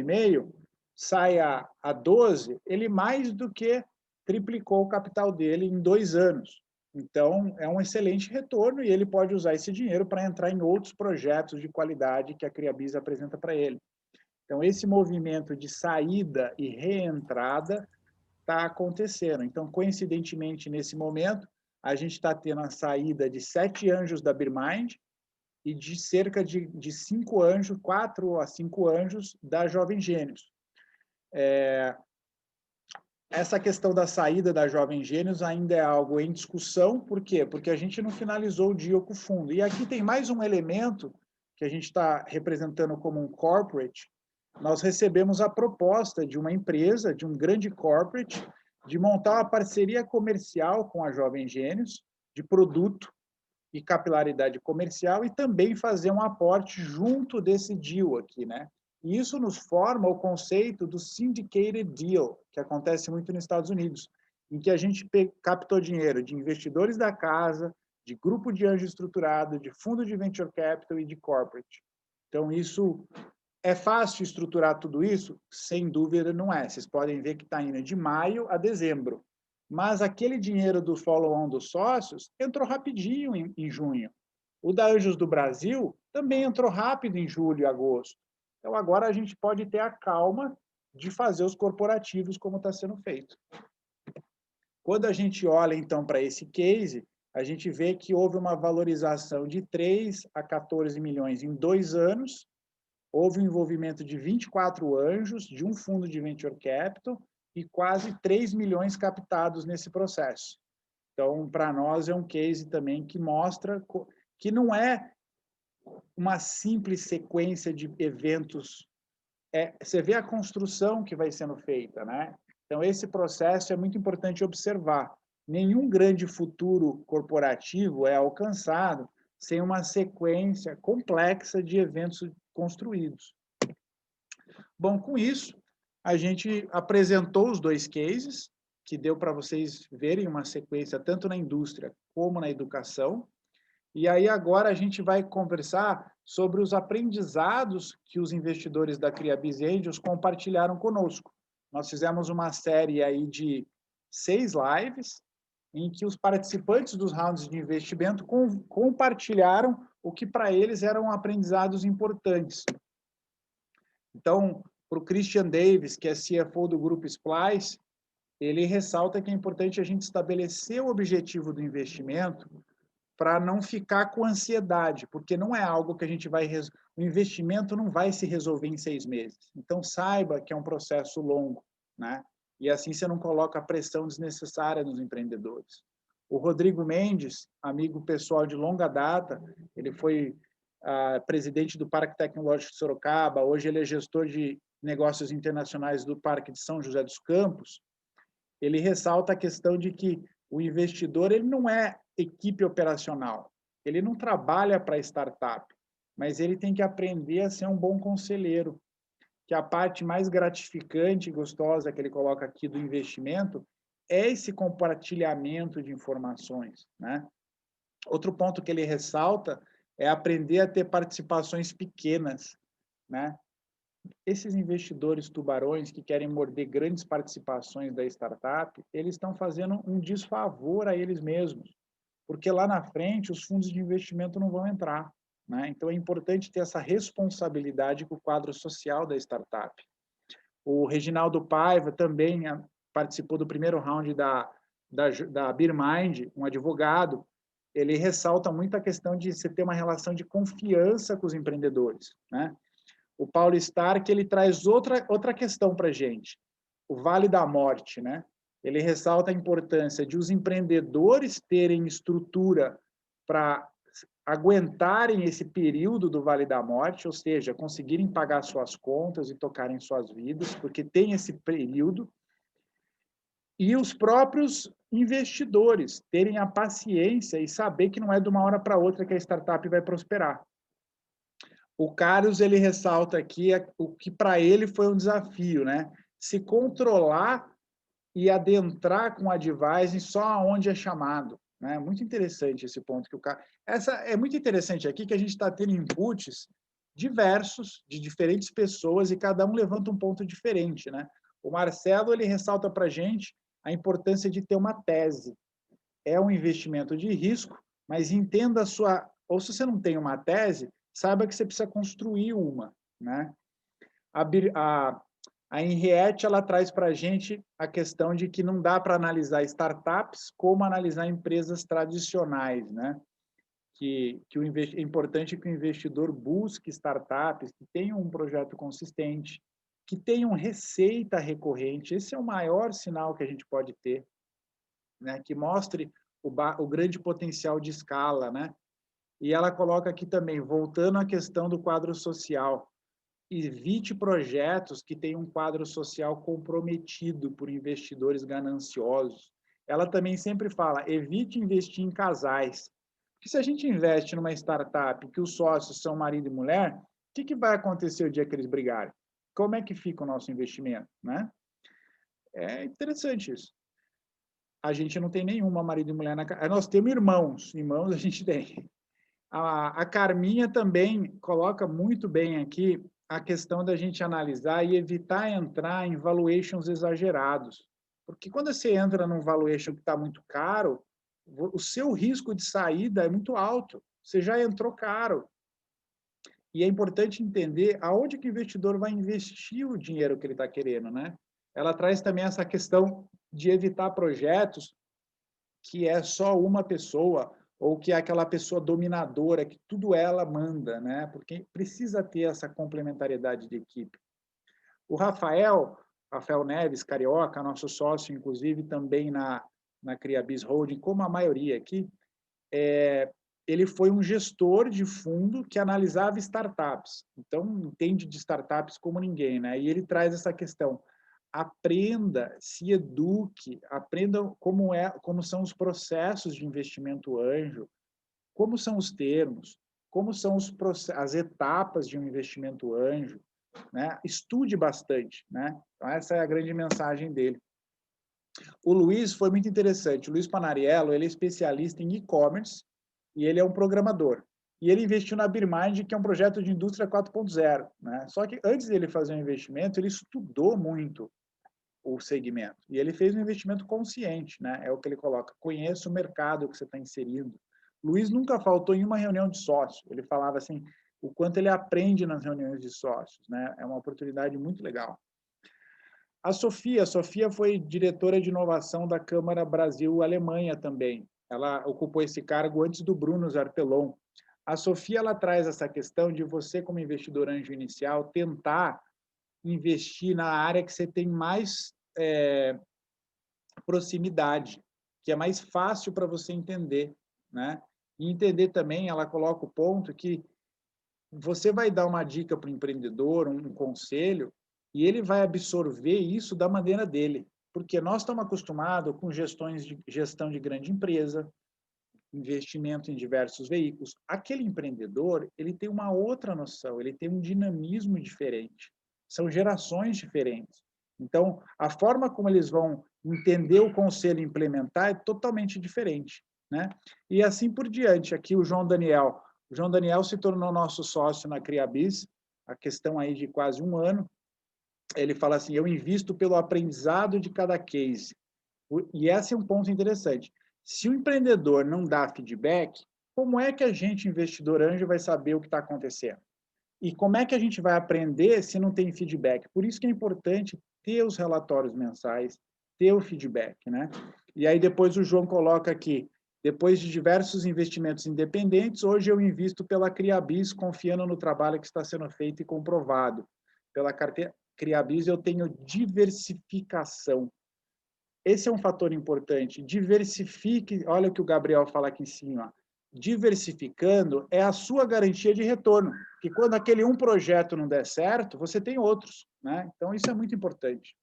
sai a 12, ele mais do que triplicou o capital dele em 2 anos. Então, é um excelente retorno e ele pode usar esse dinheiro para entrar em outros projetos de qualidade que a Criabis apresenta para ele. Então, esse movimento de saída e reentrada está acontecendo. Então, coincidentemente, nesse momento, a gente está tendo a saída de 7 anjos da Birmind e de cerca de 5 anjos, 4 a 5 anjos da Jovem Gênios. Essa questão da saída da Jovem Gênios ainda é algo em discussão. Por quê? Porque a gente não finalizou o deal com o fundo. E aqui tem mais um elemento que a gente está representando como um corporate. Nós recebemos a proposta de uma empresa, de um grande corporate, de montar uma parceria comercial com a Jovem Gênios, de produto e capilaridade comercial, e também fazer um aporte junto desse deal aqui, né? E isso nos forma o conceito do syndicated deal, que acontece muito nos Estados Unidos, em que a gente captou dinheiro de investidores da casa, de grupo de anjo estruturado, de fundo de venture capital e de corporate. Então, isso é fácil estruturar tudo isso? Sem dúvida não é. Vocês podem ver que está indo de maio a dezembro. Mas aquele dinheiro do follow-on dos sócios entrou rapidinho em junho. O da Anjos do Brasil também entrou rápido em julho e agosto. Então, agora a gente pode ter a calma de fazer os corporativos como está sendo feito. Quando a gente olha, então, para esse case, a gente vê que houve uma valorização de 3 a 14 milhões em 2 anos, houve um envolvimento de 24 anjos, de um fundo de venture capital, e quase 3 milhões captados nesse processo. Então, para nós, é um case também que mostra que não é uma simples sequência de eventos. Você vê a construção que vai sendo feita, né? Então, esse processo é muito importante observar. Nenhum grande futuro corporativo é alcançado sem uma sequência complexa de eventos construídos. Bom, com isso, a gente apresentou os 2 cases, que deu para vocês verem uma sequência tanto na indústria como na educação. E aí agora a gente vai conversar sobre os aprendizados que os investidores da Criabis Angels compartilharam conosco. Nós fizemos uma série aí de 6 lives, em que os participantes dos rounds de investimento compartilharam o que para eles eram aprendizados importantes. Então, para o Christian Davis, que é CFO do Grupo Splice, ele ressalta que é importante a gente estabelecer o objetivo do investimento para não ficar com ansiedade, porque não é algo que a gente vai... O investimento não vai se resolver em 6 meses. Então, saiba que é um processo longo, né? E assim você não coloca pressão desnecessária nos empreendedores. O Rodrigo Mendes, amigo pessoal de longa data, ele foi presidente do Parque Tecnológico de Sorocaba, hoje ele é gestor de negócios internacionais do Parque de São José dos Campos. Ele ressalta a questão de que o investidor ele não é equipe operacional, ele não trabalha para startup, mas ele tem que aprender a ser um bom conselheiro, que a parte mais gratificante e gostosa que ele coloca aqui do investimento é esse compartilhamento de informações, né? Outro ponto que ele ressalta é aprender a ter participações pequenas, né? esses investidores tubarões que querem morder grandes participações da startup, eles estão fazendo um desfavor a eles mesmos, porque lá na frente os fundos de investimento não vão entrar, né? Então é importante ter essa responsabilidade com o quadro social da startup. O Reginaldo Paiva também participou do primeiro round da BeerMind, um advogado. Ele ressalta muito a questão de você ter uma relação de confiança com os empreendedores, né? O Paulo Stark, ele traz outra questão para a gente, o Vale da Morte, né? Ele ressalta a importância de os empreendedores terem estrutura para aguentarem esse período do Vale da Morte, ou seja, conseguirem pagar suas contas e tocarem suas vidas, porque tem esse período, e os próprios investidores terem a paciência e saber que não é de uma hora para outra que a startup vai prosperar. O Carlos, ele ressalta aqui o que para ele foi um desafio, né? Se controlar e adentrar com o advising só onde é chamado, né? Muito interessante esse ponto que o cara... Essa é muito interessante aqui que a gente está tendo inputs diversos de diferentes pessoas e cada um levanta um ponto diferente, né? O Marcelo, ele ressalta para a gente a importância de ter uma tese. É um investimento de risco, mas entenda a sua... Ou se você não tem uma tese, saiba que você precisa construir uma, né? A Henriette, ela traz para a gente a questão de que não dá para analisar startups como analisar empresas tradicionais, né? É importante que o investidor busque startups que tenham um projeto consistente, que tenham receita recorrente. Esse é o maior sinal que a gente pode ter, né? Que mostre o grande potencial de escala, né? E ela coloca aqui também, voltando à questão do quadro social, evite projetos que tenham um quadro social comprometido por investidores gananciosos. Ela também sempre fala, evite investir em casais. Porque se a gente investe numa startup que os sócios são marido e mulher, o que vai acontecer o dia que eles brigarem? Como é que fica o nosso investimento, né? É interessante isso. A gente não tem nenhuma marido e mulher na casa. Nós temos irmãos a gente tem. A Carminha também coloca muito bem aqui a questão da gente analisar e evitar entrar em valuations exagerados. Porque quando você entra num valuation que está muito caro, o seu risco de saída é muito alto. Você já entrou caro. E é importante entender aonde que o investidor vai investir o dinheiro que ele está querendo, né? Ela traz também essa questão de evitar projetos que é só uma pessoa ou que é aquela pessoa dominadora, que tudo ela manda, né? Porque precisa ter essa complementariedade de equipe. O Rafael Neves, carioca, nosso sócio, inclusive, também na CriaBiz Holding, como a maioria aqui, ele foi um gestor de fundo que analisava startups. Então, entende de startups como ninguém, né? E ele traz essa questão. Aprenda, se eduque, aprenda como são os processos de investimento anjo, como são os termos, como são as etapas de um investimento anjo, né? Estude bastante, né? Então, essa é a grande mensagem dele. O Luiz foi muito interessante. O Luiz Panariello, ele é especialista em e-commerce e ele é um programador. E ele investiu na BeerMind, que é um projeto de indústria 4.0, né? Só que antes dele fazer um investimento, ele estudou muito o segmento. E ele fez um investimento consciente, né? É o que ele coloca. Conheça o mercado que você está inserindo. Luiz nunca faltou em uma reunião de sócio. Ele falava assim, o quanto ele aprende nas reuniões de sócios, né? É uma oportunidade muito legal. A Sofia foi diretora de inovação da Câmara Brasil-Alemanha também. Ela ocupou esse cargo antes do Bruno Zarpellon. A Sofia, ela traz essa questão de você, como investidor anjo inicial, tentar investir na área que você tem mais proximidade, que é mais fácil para você entender, né? E entender também, ela coloca o ponto que você vai dar uma dica para o empreendedor, um conselho, e ele vai absorver isso da maneira dele, porque nós estamos acostumados com gestão de grande empresa, investimento em diversos veículos. Aquele empreendedor, ele tem uma outra noção, ele tem um dinamismo diferente, são gerações diferentes. Então, a forma como eles vão entender o conselho e implementar é totalmente diferente, né? E assim por diante. Aqui o João Daniel se tornou nosso sócio na CriaBiz, a questão aí de quase 1 ano, ele fala assim, eu invisto pelo aprendizado de cada case. E esse é um ponto interessante. Se o empreendedor não dá feedback, como é que a gente, investidor anjo, vai saber o que está acontecendo? E como é que a gente vai aprender se não tem feedback? Por isso que é importante ter os relatórios mensais, ter o feedback, né? E aí depois o João coloca aqui, depois de diversos investimentos independentes, hoje eu invisto pela Criabis, confiando no trabalho que está sendo feito e comprovado. Pela carteira Criabis eu tenho diversificação. Esse é um fator importante. Diversifique, olha o que o Gabriel fala aqui em cima. Diversificando é a sua garantia de retorno, que quando aquele um projeto não der certo, você tem outros, né? Então, isso é muito importante.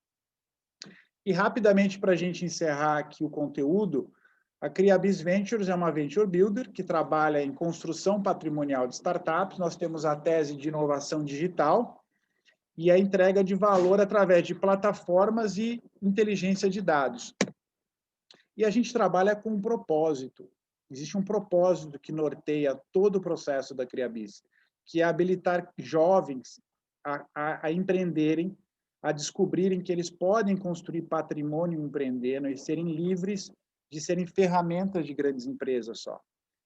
E, rapidamente, para a gente encerrar aqui o conteúdo, a Criabis Ventures é uma venture builder que trabalha em construção patrimonial de startups. Nós temos a tese de inovação digital e a entrega de valor através de plataformas e inteligência de dados. E a gente trabalha com um propósito. Existe um propósito que norteia todo o processo da Criabis, que é habilitar jovens a empreenderem, a descobrirem que eles podem construir patrimônio empreendendo e serem livres de serem ferramentas de grandes empresas só.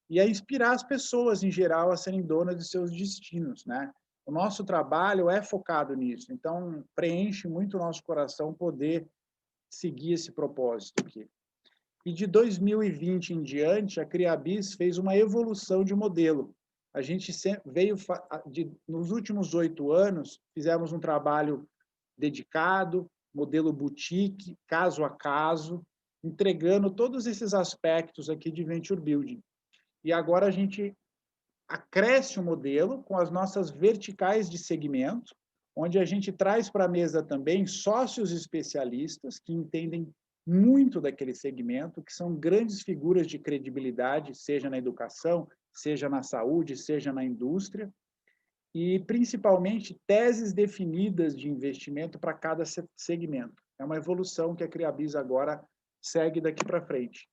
E a inspirar as pessoas, em geral, a serem donas de seus destinos, né? O nosso trabalho é focado nisso. Então, preenche muito o nosso coração poder seguir esse propósito aqui. E de 2020 em diante, a Criabis fez uma evolução de modelo. A gente veio, nos últimos 8 anos, fizemos um trabalho dedicado, modelo boutique, caso a caso, entregando todos esses aspectos aqui de Venture Building. E agora a gente acresce o modelo com as nossas verticais de segmento, onde a gente traz para a mesa também sócios especialistas que entendem muito daquele segmento, que são grandes figuras de credibilidade, seja na educação, seja na saúde, seja na indústria, e principalmente teses definidas de investimento para cada segmento. É uma evolução que a Criabis agora segue daqui para frente.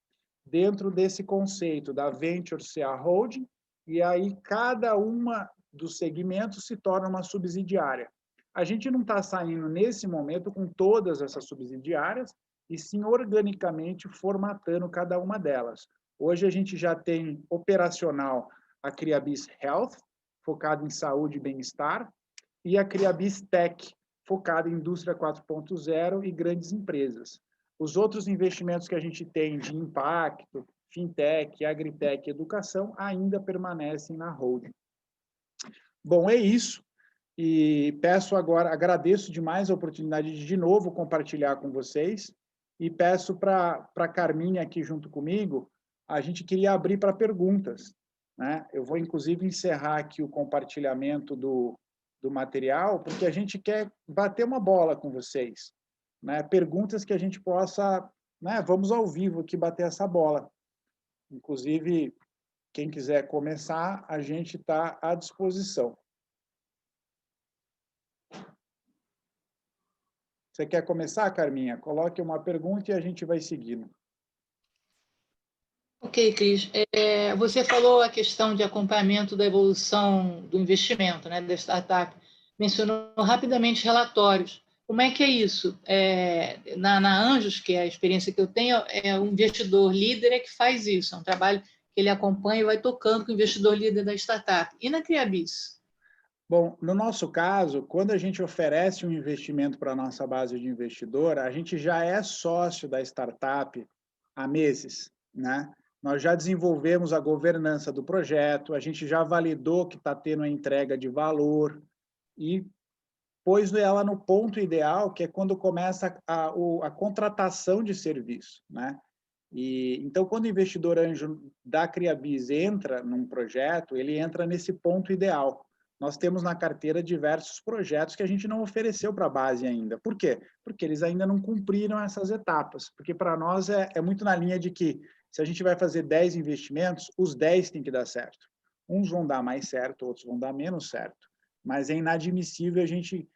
Dentro desse conceito da Venture CA Holding, e aí cada uma dos segmentos se torna uma subsidiária. A gente não está saindo nesse momento com todas essas subsidiárias, e sim organicamente formatando cada uma delas. Hoje a gente já tem operacional a Criabis Health, focada em saúde e bem-estar, e a Criabis Tech, focada em indústria 4.0 e grandes empresas. Os outros investimentos que a gente tem de impacto, fintech, agritech e educação ainda permanecem na holding. Bom, é isso. E peço agora, agradeço demais a oportunidade de novo compartilhar com vocês e peço para a Carminha aqui junto comigo, a gente queria abrir para perguntas, né? Eu vou, inclusive, encerrar aqui o compartilhamento do material, porque a gente quer bater uma bola com vocês, né? Perguntas que a gente possa, né? Vamos ao vivo aqui bater essa bola. Inclusive, quem quiser começar, a gente está à disposição. Você quer começar, Carminha? Coloque uma pergunta e a gente vai seguindo. Ok, Cris. Você falou a questão de acompanhamento da evolução do investimento, né, da startup. Mencionou rapidamente relatórios. Como é que é isso? Na Anjos, que é a experiência que eu tenho, é um investidor líder que faz isso. É um trabalho que ele acompanha e vai tocando com o investidor líder da startup. E na Criabis? Bom, no nosso caso, quando a gente oferece um investimento para a nossa base de investidor, a gente já é sócio da startup há meses, né? Nós já desenvolvemos a governança do projeto, a gente já validou que está tendo a entrega de valor e pôs ela no ponto ideal, que é quando começa a contratação de serviço, né? Então, quando o investidor anjo da Criabis entra num projeto, ele entra nesse ponto ideal. Nós temos na carteira diversos projetos que a gente não ofereceu para a base ainda. Por quê? Porque eles ainda não cumpriram essas etapas. Porque para nós é muito na linha de que se a gente vai fazer 10 investimentos, os 10 têm que dar certo. Uns vão dar mais certo, outros vão dar menos certo. Mas é inadmissível a gente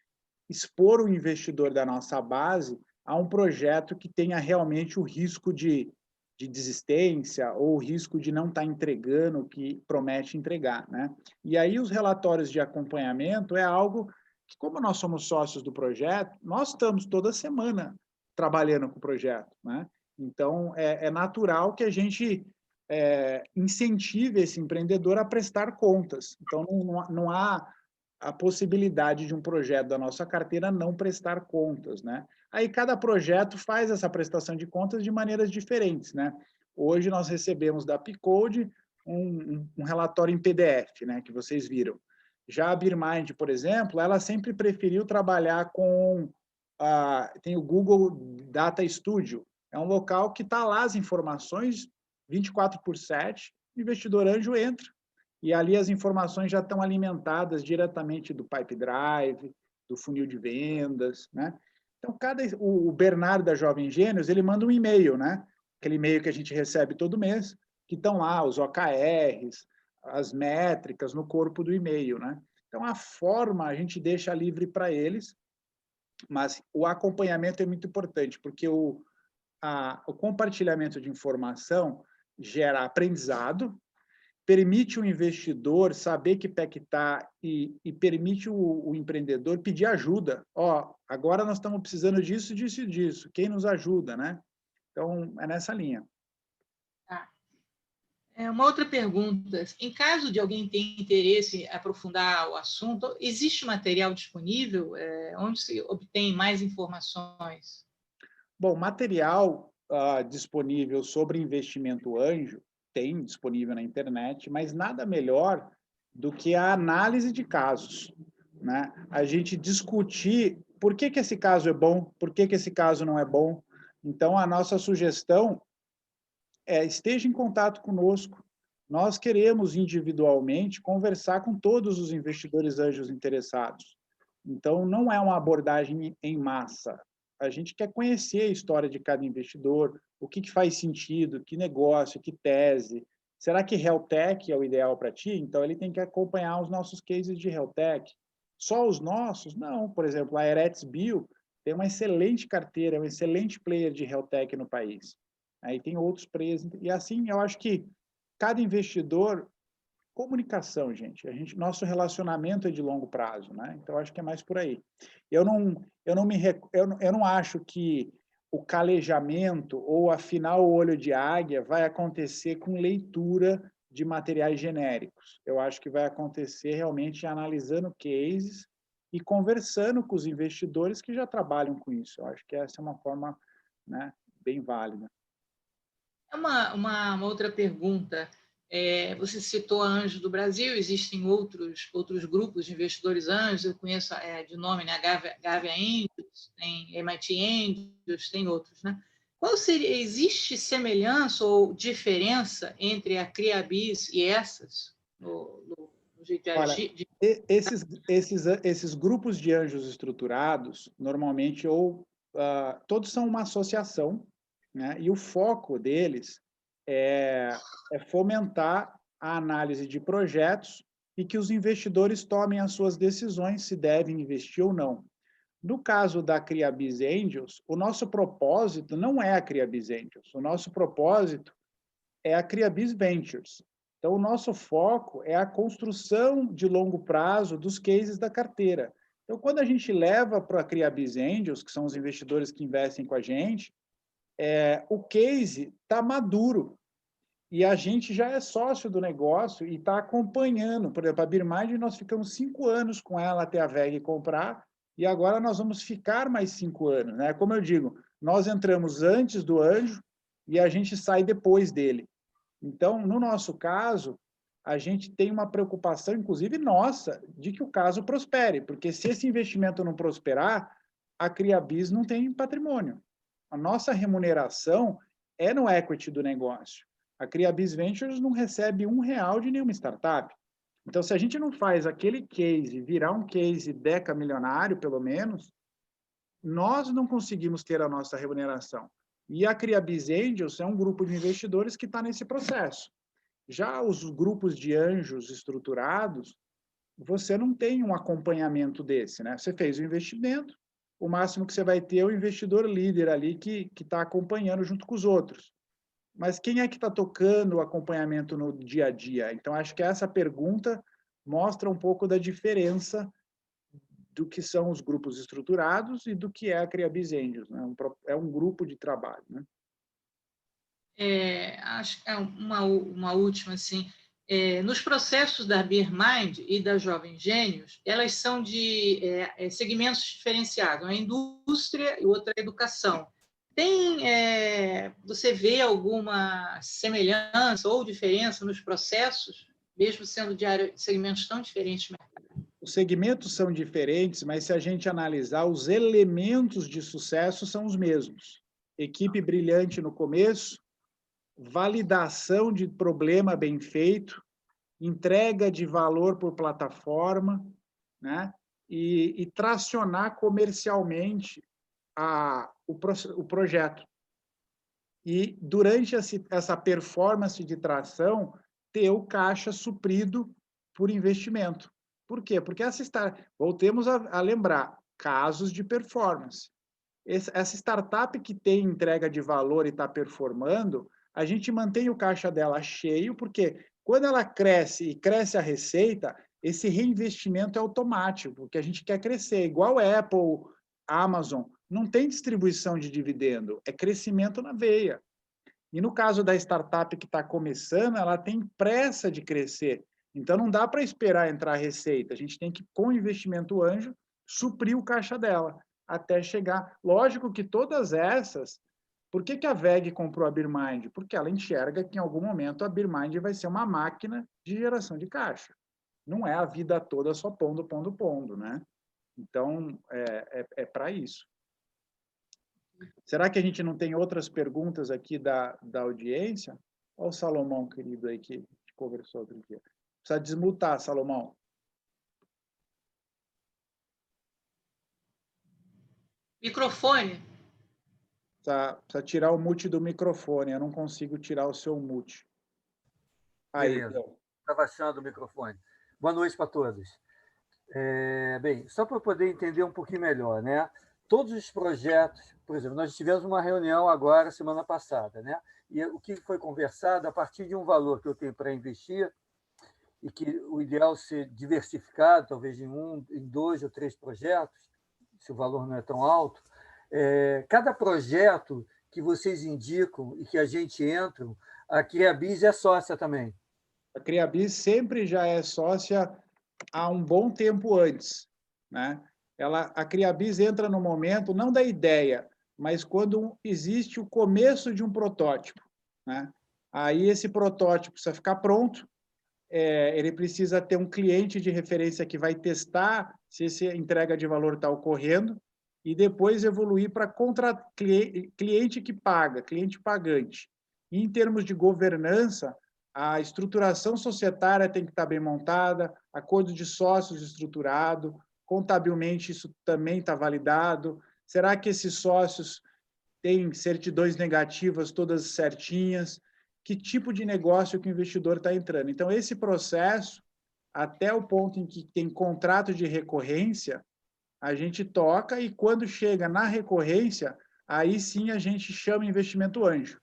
expor o investidor da nossa base a um projeto que tenha realmente o risco de de desistência ou o risco de não estar entregando o que promete entregar, né? E aí os relatórios de acompanhamento é algo que, como nós somos sócios do projeto, nós estamos toda semana trabalhando com o projeto, né? Então, é natural que a gente incentive esse empreendedor a prestar contas. Então, não há a possibilidade de um projeto da nossa carteira não prestar contas, né? Aí cada projeto faz essa prestação de contas de maneiras diferentes, né? Hoje nós recebemos da Picode um relatório em PDF, né, que vocês viram. Já a BeerMind, por exemplo, ela sempre preferiu trabalhar com tem o Google Data Studio, é um local que está lá as informações 24/7, o investidor anjo entra, e ali as informações já estão alimentadas diretamente do Pipe Drive, do funil de vendas, né? Então, o Bernardo da Jovem Gênios, ele manda um e-mail, né? Aquele e-mail que a gente recebe todo mês, que estão lá os OKRs, as métricas no corpo do e-mail, né? Então, a forma a gente deixa livre para eles, mas o acompanhamento é muito importante, porque o compartilhamento de informação gera aprendizado, permite o investidor saber que pé que está e permite o empreendedor pedir ajuda. Ó, agora nós estamos precisando disso, disso e disso. Quem nos ajuda, né? Então, é nessa linha. Tá. Uma outra pergunta. Em caso de alguém ter interesse em aprofundar o assunto, existe material disponível? Onde se obtém mais informações? Bom, material disponível sobre investimento anjo tem disponível na internet, mas nada melhor do que a análise de casos, né? A gente discutir por que esse caso é bom, por que esse caso não é bom. Então, a nossa sugestão esteja em contato conosco. Nós queremos individualmente conversar com todos os investidores anjos interessados. Então, não é uma abordagem em massa. A gente quer conhecer a história de cada investidor, o que faz sentido, que negócio, que tese. Será que Realtech é o ideal para ti? Então, ele tem que acompanhar os nossos cases de Realtech. Só os nossos? Não. Por exemplo, a Eretz Bio tem uma excelente carteira, um excelente player de Realtech no país. Aí tem outros players. E assim, eu acho que cada investidor... Comunicação, gente. Nosso relacionamento é de longo prazo, né? Então, acho que é mais por aí. Eu não acho que o calejamento ou afinar o olho de águia vai acontecer com leitura de materiais genéricos. Eu acho que vai acontecer realmente analisando cases e conversando com os investidores que já trabalham com isso. Eu acho que essa é uma forma, né, bem válida. Uma outra pergunta. Você citou a Anjo do Brasil, existem outros grupos de investidores anjos, eu conheço de nome, né? Gávea Angels, tem MIT Angels, tem outros, né? Existe semelhança ou diferença entre a CRIABIS e essas, no jeito de Olha, agir? esses grupos de anjos estruturados, normalmente, todos são uma associação, né? E o foco deles é fomentar a análise de projetos e que os investidores tomem as suas decisões se devem investir ou não. No caso da CRIABIS Angels, o nosso propósito não é a CRIABIS Angels, o nosso propósito é a CRIABIS Ventures. Então, o nosso foco é a construção de longo prazo dos cases da carteira. Então, quando a gente leva para a CRIABIS Angels, que são os investidores que investem com a gente, o case está maduro e a gente já é sócio do negócio e está acompanhando. Por exemplo, a BeerMind, nós ficamos 5 anos com ela até a VEG comprar e agora nós vamos ficar mais 5 anos, né? Como eu digo, nós entramos antes do anjo e a gente sai depois dele. Então, no nosso caso, a gente tem uma preocupação, inclusive nossa, de que o caso prospere, porque se esse investimento não prosperar, a CRIABIS não tem patrimônio. A nossa remuneração é no equity do negócio. A CRIABIS Ventures não recebe R$1 de nenhuma startup. Então, se a gente não faz aquele case virar um case decamilionário, pelo menos, nós não conseguimos ter a nossa remuneração. E a CRIABIS Angels é um grupo de investidores que está nesse processo. Já os grupos de anjos estruturados, você não tem um acompanhamento desse, né? Você fez o investimento, o máximo que você vai ter é o investidor líder ali que está acompanhando junto com os outros. mas quem é que está tocando o acompanhamento no dia a dia? Então, acho que essa pergunta mostra um pouco da diferença do que são os grupos estruturados e do que é a CreaBiz Angels, né? É um grupo de trabalho, né? Acho que uma última, assim, nos processos da BeerMind e da Jovem Gênios, elas são de segmentos diferenciados, uma indústria e outra educação. Você vê alguma semelhança ou diferença nos processos, mesmo sendo de segmentos tão diferentes? Os segmentos são diferentes, mas se a gente analisar, os elementos de sucesso são os mesmos. Equipe brilhante no começo, validação de problema bem feito, entrega de valor por plataforma, né? E tracionar comercialmente o projeto. E, durante essa performance de tração, ter o caixa suprido por investimento. Por quê? Porque voltemos a lembrar, casos de performance. Essa startup que tem entrega de valor e está performando, a gente mantém o caixa dela cheio, porque quando ela cresce e cresce a receita, esse reinvestimento é automático, porque a gente quer crescer, igual Apple, Amazon, não tem distribuição de dividendo, é crescimento na veia. E no caso da startup que está começando, ela tem pressa de crescer. Então, não dá para esperar entrar a receita. A gente tem que, com investimento anjo, suprir o caixa dela, até chegar. Lógico que todas essas... Por que a VEG comprou a BeerMind? Porque ela enxerga que, em algum momento, a BeerMind vai ser uma máquina de geração de caixa. Não é a vida toda só pondo, né? Então, é para isso. Será que a gente não tem outras perguntas aqui da audiência? Olha o Salomão, querido, aí que conversou outro dia. Precisa desmutar, Salomão. Microfone. Precisa tirar o mute do microfone. Eu não consigo tirar o seu mute. Aí, beleza. Estava achando o microfone. Boa noite para todos. Bem, só para poder entender um pouquinho melhor, né? Todos os projetos, por exemplo, nós tivemos uma reunião agora, semana passada, né? E o que foi conversado, a partir de um valor que eu tenho para investir, e que o ideal é ser diversificado, talvez em 2 ou 3 projetos, se o valor não é tão alto, cada projeto que vocês indicam e que a gente entra, a CreaBiz é sócia também. A CreaBiz sempre já é sócia há um bom tempo antes, né? A CreaBiz entra no momento, não da ideia, mas quando existe o começo de um protótipo, né? Aí esse protótipo precisa ficar pronto, ele precisa ter um cliente de referência que vai testar se essa entrega de valor está ocorrendo e depois evoluir para cliente que paga, cliente pagante. E, em termos de governança, a estruturação societária tem que estar bem montada, acordo de sócios estruturado, contabilmente isso também está validado. Será que esses sócios têm certidões negativas todas certinhas? Que tipo de negócio que o investidor está entrando? Então, esse processo, até o ponto em que tem contrato de recorrência, a gente toca e, quando chega na recorrência, aí sim a gente chama investimento anjo.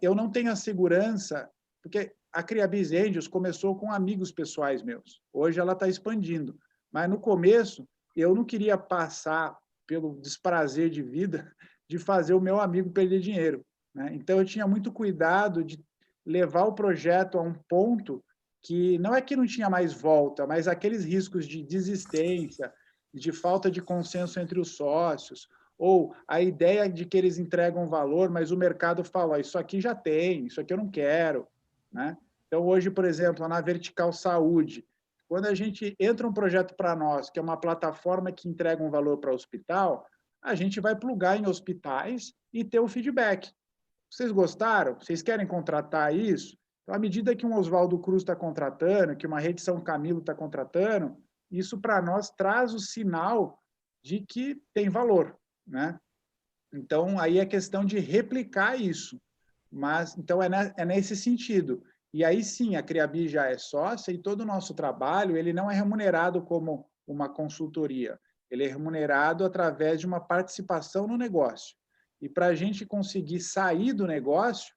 Eu não tenho a segurança, porque a CreaBiz Angels começou com amigos pessoais meus. Hoje ela está expandindo. Mas, no começo, eu não queria passar pelo desprazer de vida de fazer o meu amigo perder dinheiro, né? Então, eu tinha muito cuidado de levar o projeto a um ponto que não é que não tinha mais volta, mas aqueles riscos de desistência, de falta de consenso entre os sócios, ou a ideia de que eles entregam valor, mas o mercado fala, isso aqui já tem, isso aqui eu não quero, né? Então, hoje, por exemplo, na Vertical Saúde, quando a gente entra um projeto para nós, que é uma plataforma que entrega um valor para o hospital, a gente vai plugar em hospitais e ter o feedback. Vocês gostaram? Vocês querem contratar isso? Então, à medida que um Oswaldo Cruz está contratando, que uma Rede São Camilo está contratando, isso para nós traz o sinal de que tem valor, né? Então, aí é questão de replicar isso. Mas, então, é nesse sentido. E aí sim, a CreaBiz já é sócia e todo o nosso trabalho ele não é remunerado como uma consultoria. Ele é remunerado através de uma participação no negócio. E para a gente conseguir sair do negócio,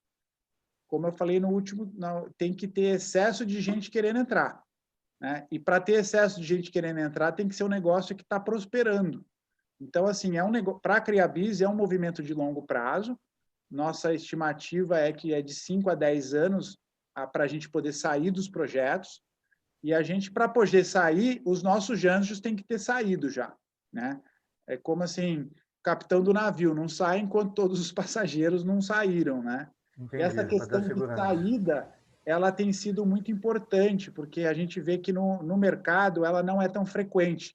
como eu falei no último, tem que ter excesso de gente querendo entrar, né? E para ter excesso de gente querendo entrar, tem que ser um negócio que está prosperando. Então, assim, para a Criabis é um movimento de longo prazo. Nossa estimativa é que é de 5 a 10 anos para a gente poder sair dos projetos. E a gente, para poder sair, os nossos anjos têm que ter saído já, né? É como assim, capitão do navio não sai enquanto todos os passageiros não saíram, né? Entendi, E essa questão de saída, ela tem sido muito importante, porque a gente vê que no mercado ela não é tão frequente.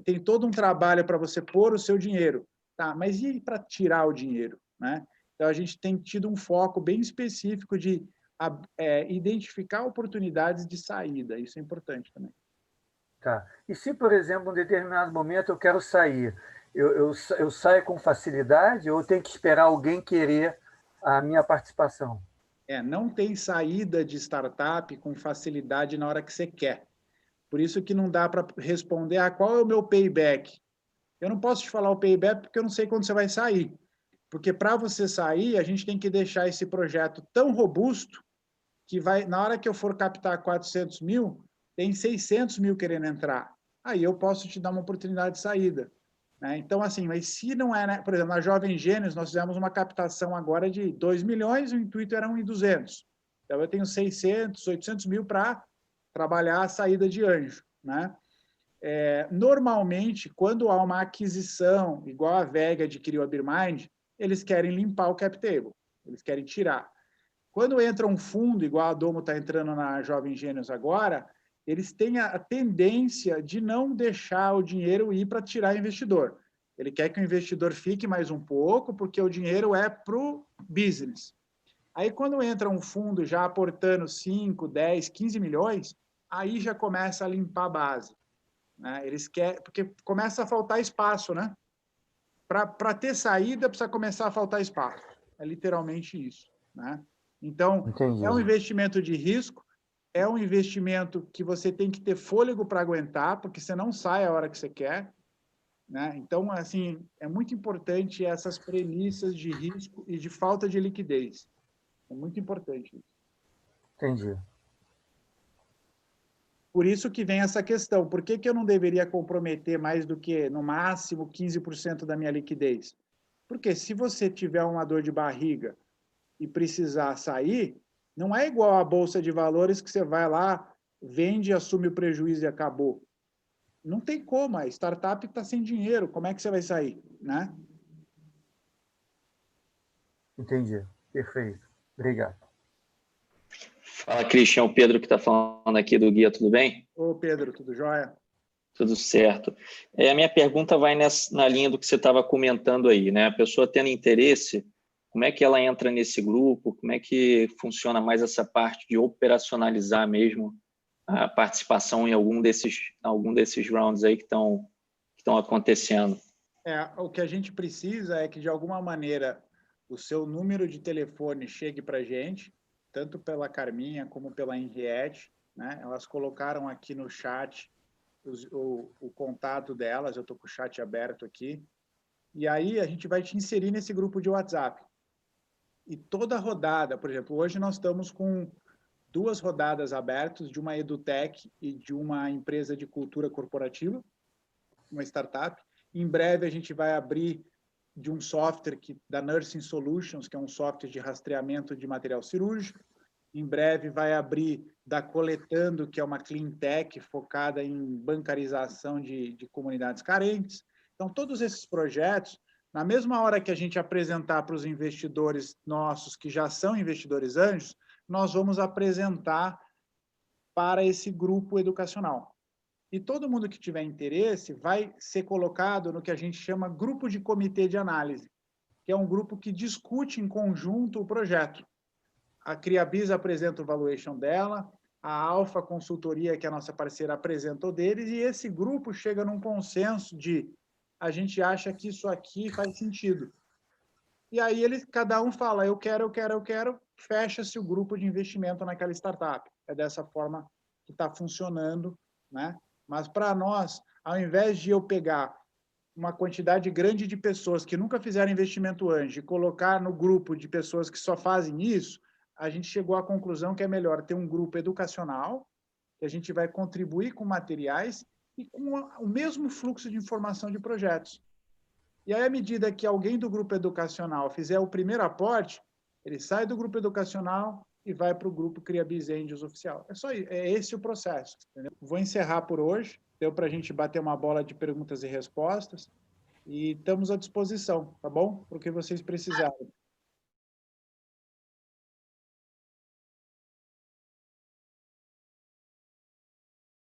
Tem todo um trabalho para você pôr o seu dinheiro, tá? Mas e para tirar o dinheiro, né? Então a gente tem tido um foco bem específico de identificar oportunidades de saída. Isso é importante também. Tá. E se, por exemplo, em um determinado momento eu quero sair, eu saio com facilidade ou tenho que esperar alguém querer a minha participação? Não tem saída de startup com facilidade na hora que você quer. Por isso que não dá para responder qual é o meu payback. Eu não posso te falar o payback porque eu não sei quando você vai sair. Porque para você sair, a gente tem que deixar esse projeto tão robusto que na hora que eu for captar 400 mil, tem 600 mil querendo entrar. Aí eu posso te dar uma oportunidade de saída, né? Então, assim, mas se não é, né? Por exemplo, na Jovem Gênios, nós fizemos uma captação agora de 2 milhões, o intuito era 1.200. Então, eu tenho 600, 800 mil para trabalhar a saída de anjo, né? Normalmente, quando há uma aquisição, igual a VEG adquiriu a BeerMind, eles querem limpar o cap table, eles querem tirar. Quando entra um fundo, igual a Domo está entrando na Jovem Gênios agora, eles têm a tendência de não deixar o dinheiro ir para tirar investidor. Ele quer que o investidor fique mais um pouco, porque o dinheiro é para o business. Aí, quando entra um fundo já aportando 5, 10, 15 milhões, aí já começa a limpar a base, né? Eles querem, porque começa a faltar espaço, né? Para ter saída, precisa começar a faltar espaço. É literalmente isso, né? Então, Entendi. é um investimento de risco, é um investimento que você tem que ter fôlego para aguentar, porque você não sai a hora que você quer, né? Então, assim, é muito importante essas premissas de risco e de falta de liquidez. É muito importante isso. Entendi. Por isso que vem essa questão, por que eu não deveria comprometer mais do que, no máximo, 15% da minha liquidez? Porque se você tiver uma dor de barriga e precisar sair, não é igual à bolsa de valores que você vai lá, vende, assume o prejuízo e acabou. Não tem como, a startup está sem dinheiro, como é que você vai sair, né? Entendi, perfeito. Obrigado. Fala, Christian, o Pedro que está falando aqui do Guia, tudo bem? Ô, Pedro, tudo jóia? Tudo certo. A minha pergunta vai na linha do que você estava comentando aí, né? A pessoa tendo interesse, como é que ela entra nesse grupo? Como é que funciona mais essa parte de operacionalizar mesmo a participação em algum desses rounds aí que estão acontecendo? O que a gente precisa é que, de alguma maneira, o seu número de telefone chegue para a gente, tanto pela Carminha como pela Henriette, né? Elas colocaram aqui no chat o contato delas, eu estou com o chat aberto aqui, e aí a gente vai te inserir nesse grupo de WhatsApp. E toda rodada, por exemplo, hoje nós estamos com 2 rodadas abertas, de uma EduTech e de uma empresa de cultura corporativa, uma startup. Em breve a gente vai abrir de um software da Nursing Solutions, que é um software de rastreamento de material cirúrgico. Em breve vai abrir da Coletando, que é uma clean tech focada em bancarização de comunidades carentes. Então, todos esses projetos, na mesma hora que a gente apresentar para os investidores nossos, que já são investidores anjos, nós vamos apresentar para esse grupo educacional. E todo mundo que tiver interesse vai ser colocado no que a gente chama grupo de comitê de análise, que é um grupo que discute em conjunto o projeto. A Criabis apresenta o valuation dela, a Alfa Consultoria, que é a nossa parceira, apresenta o deles, e esse grupo chega num consenso de a gente acha que isso aqui faz sentido. E aí cada um fala, eu quero, fecha-se o grupo de investimento naquela startup. É dessa forma que está funcionando, né? Mas para nós, ao invés de eu pegar uma quantidade grande de pessoas que nunca fizeram investimento anjo e colocar no grupo de pessoas que só fazem isso, a gente chegou à conclusão que é melhor ter um grupo educacional, que a gente vai contribuir com materiais e com o mesmo fluxo de informação de projetos. E aí, à medida que alguém do grupo educacional fizer o primeiro aporte, ele sai do grupo educacional e vai para o grupo CriaBiz Angels oficial. É só isso, é esse o processo. Entendeu? Vou encerrar por hoje. Deu para a gente bater uma bola de perguntas e respostas. E estamos à disposição, tá bom? Para o que vocês precisarem.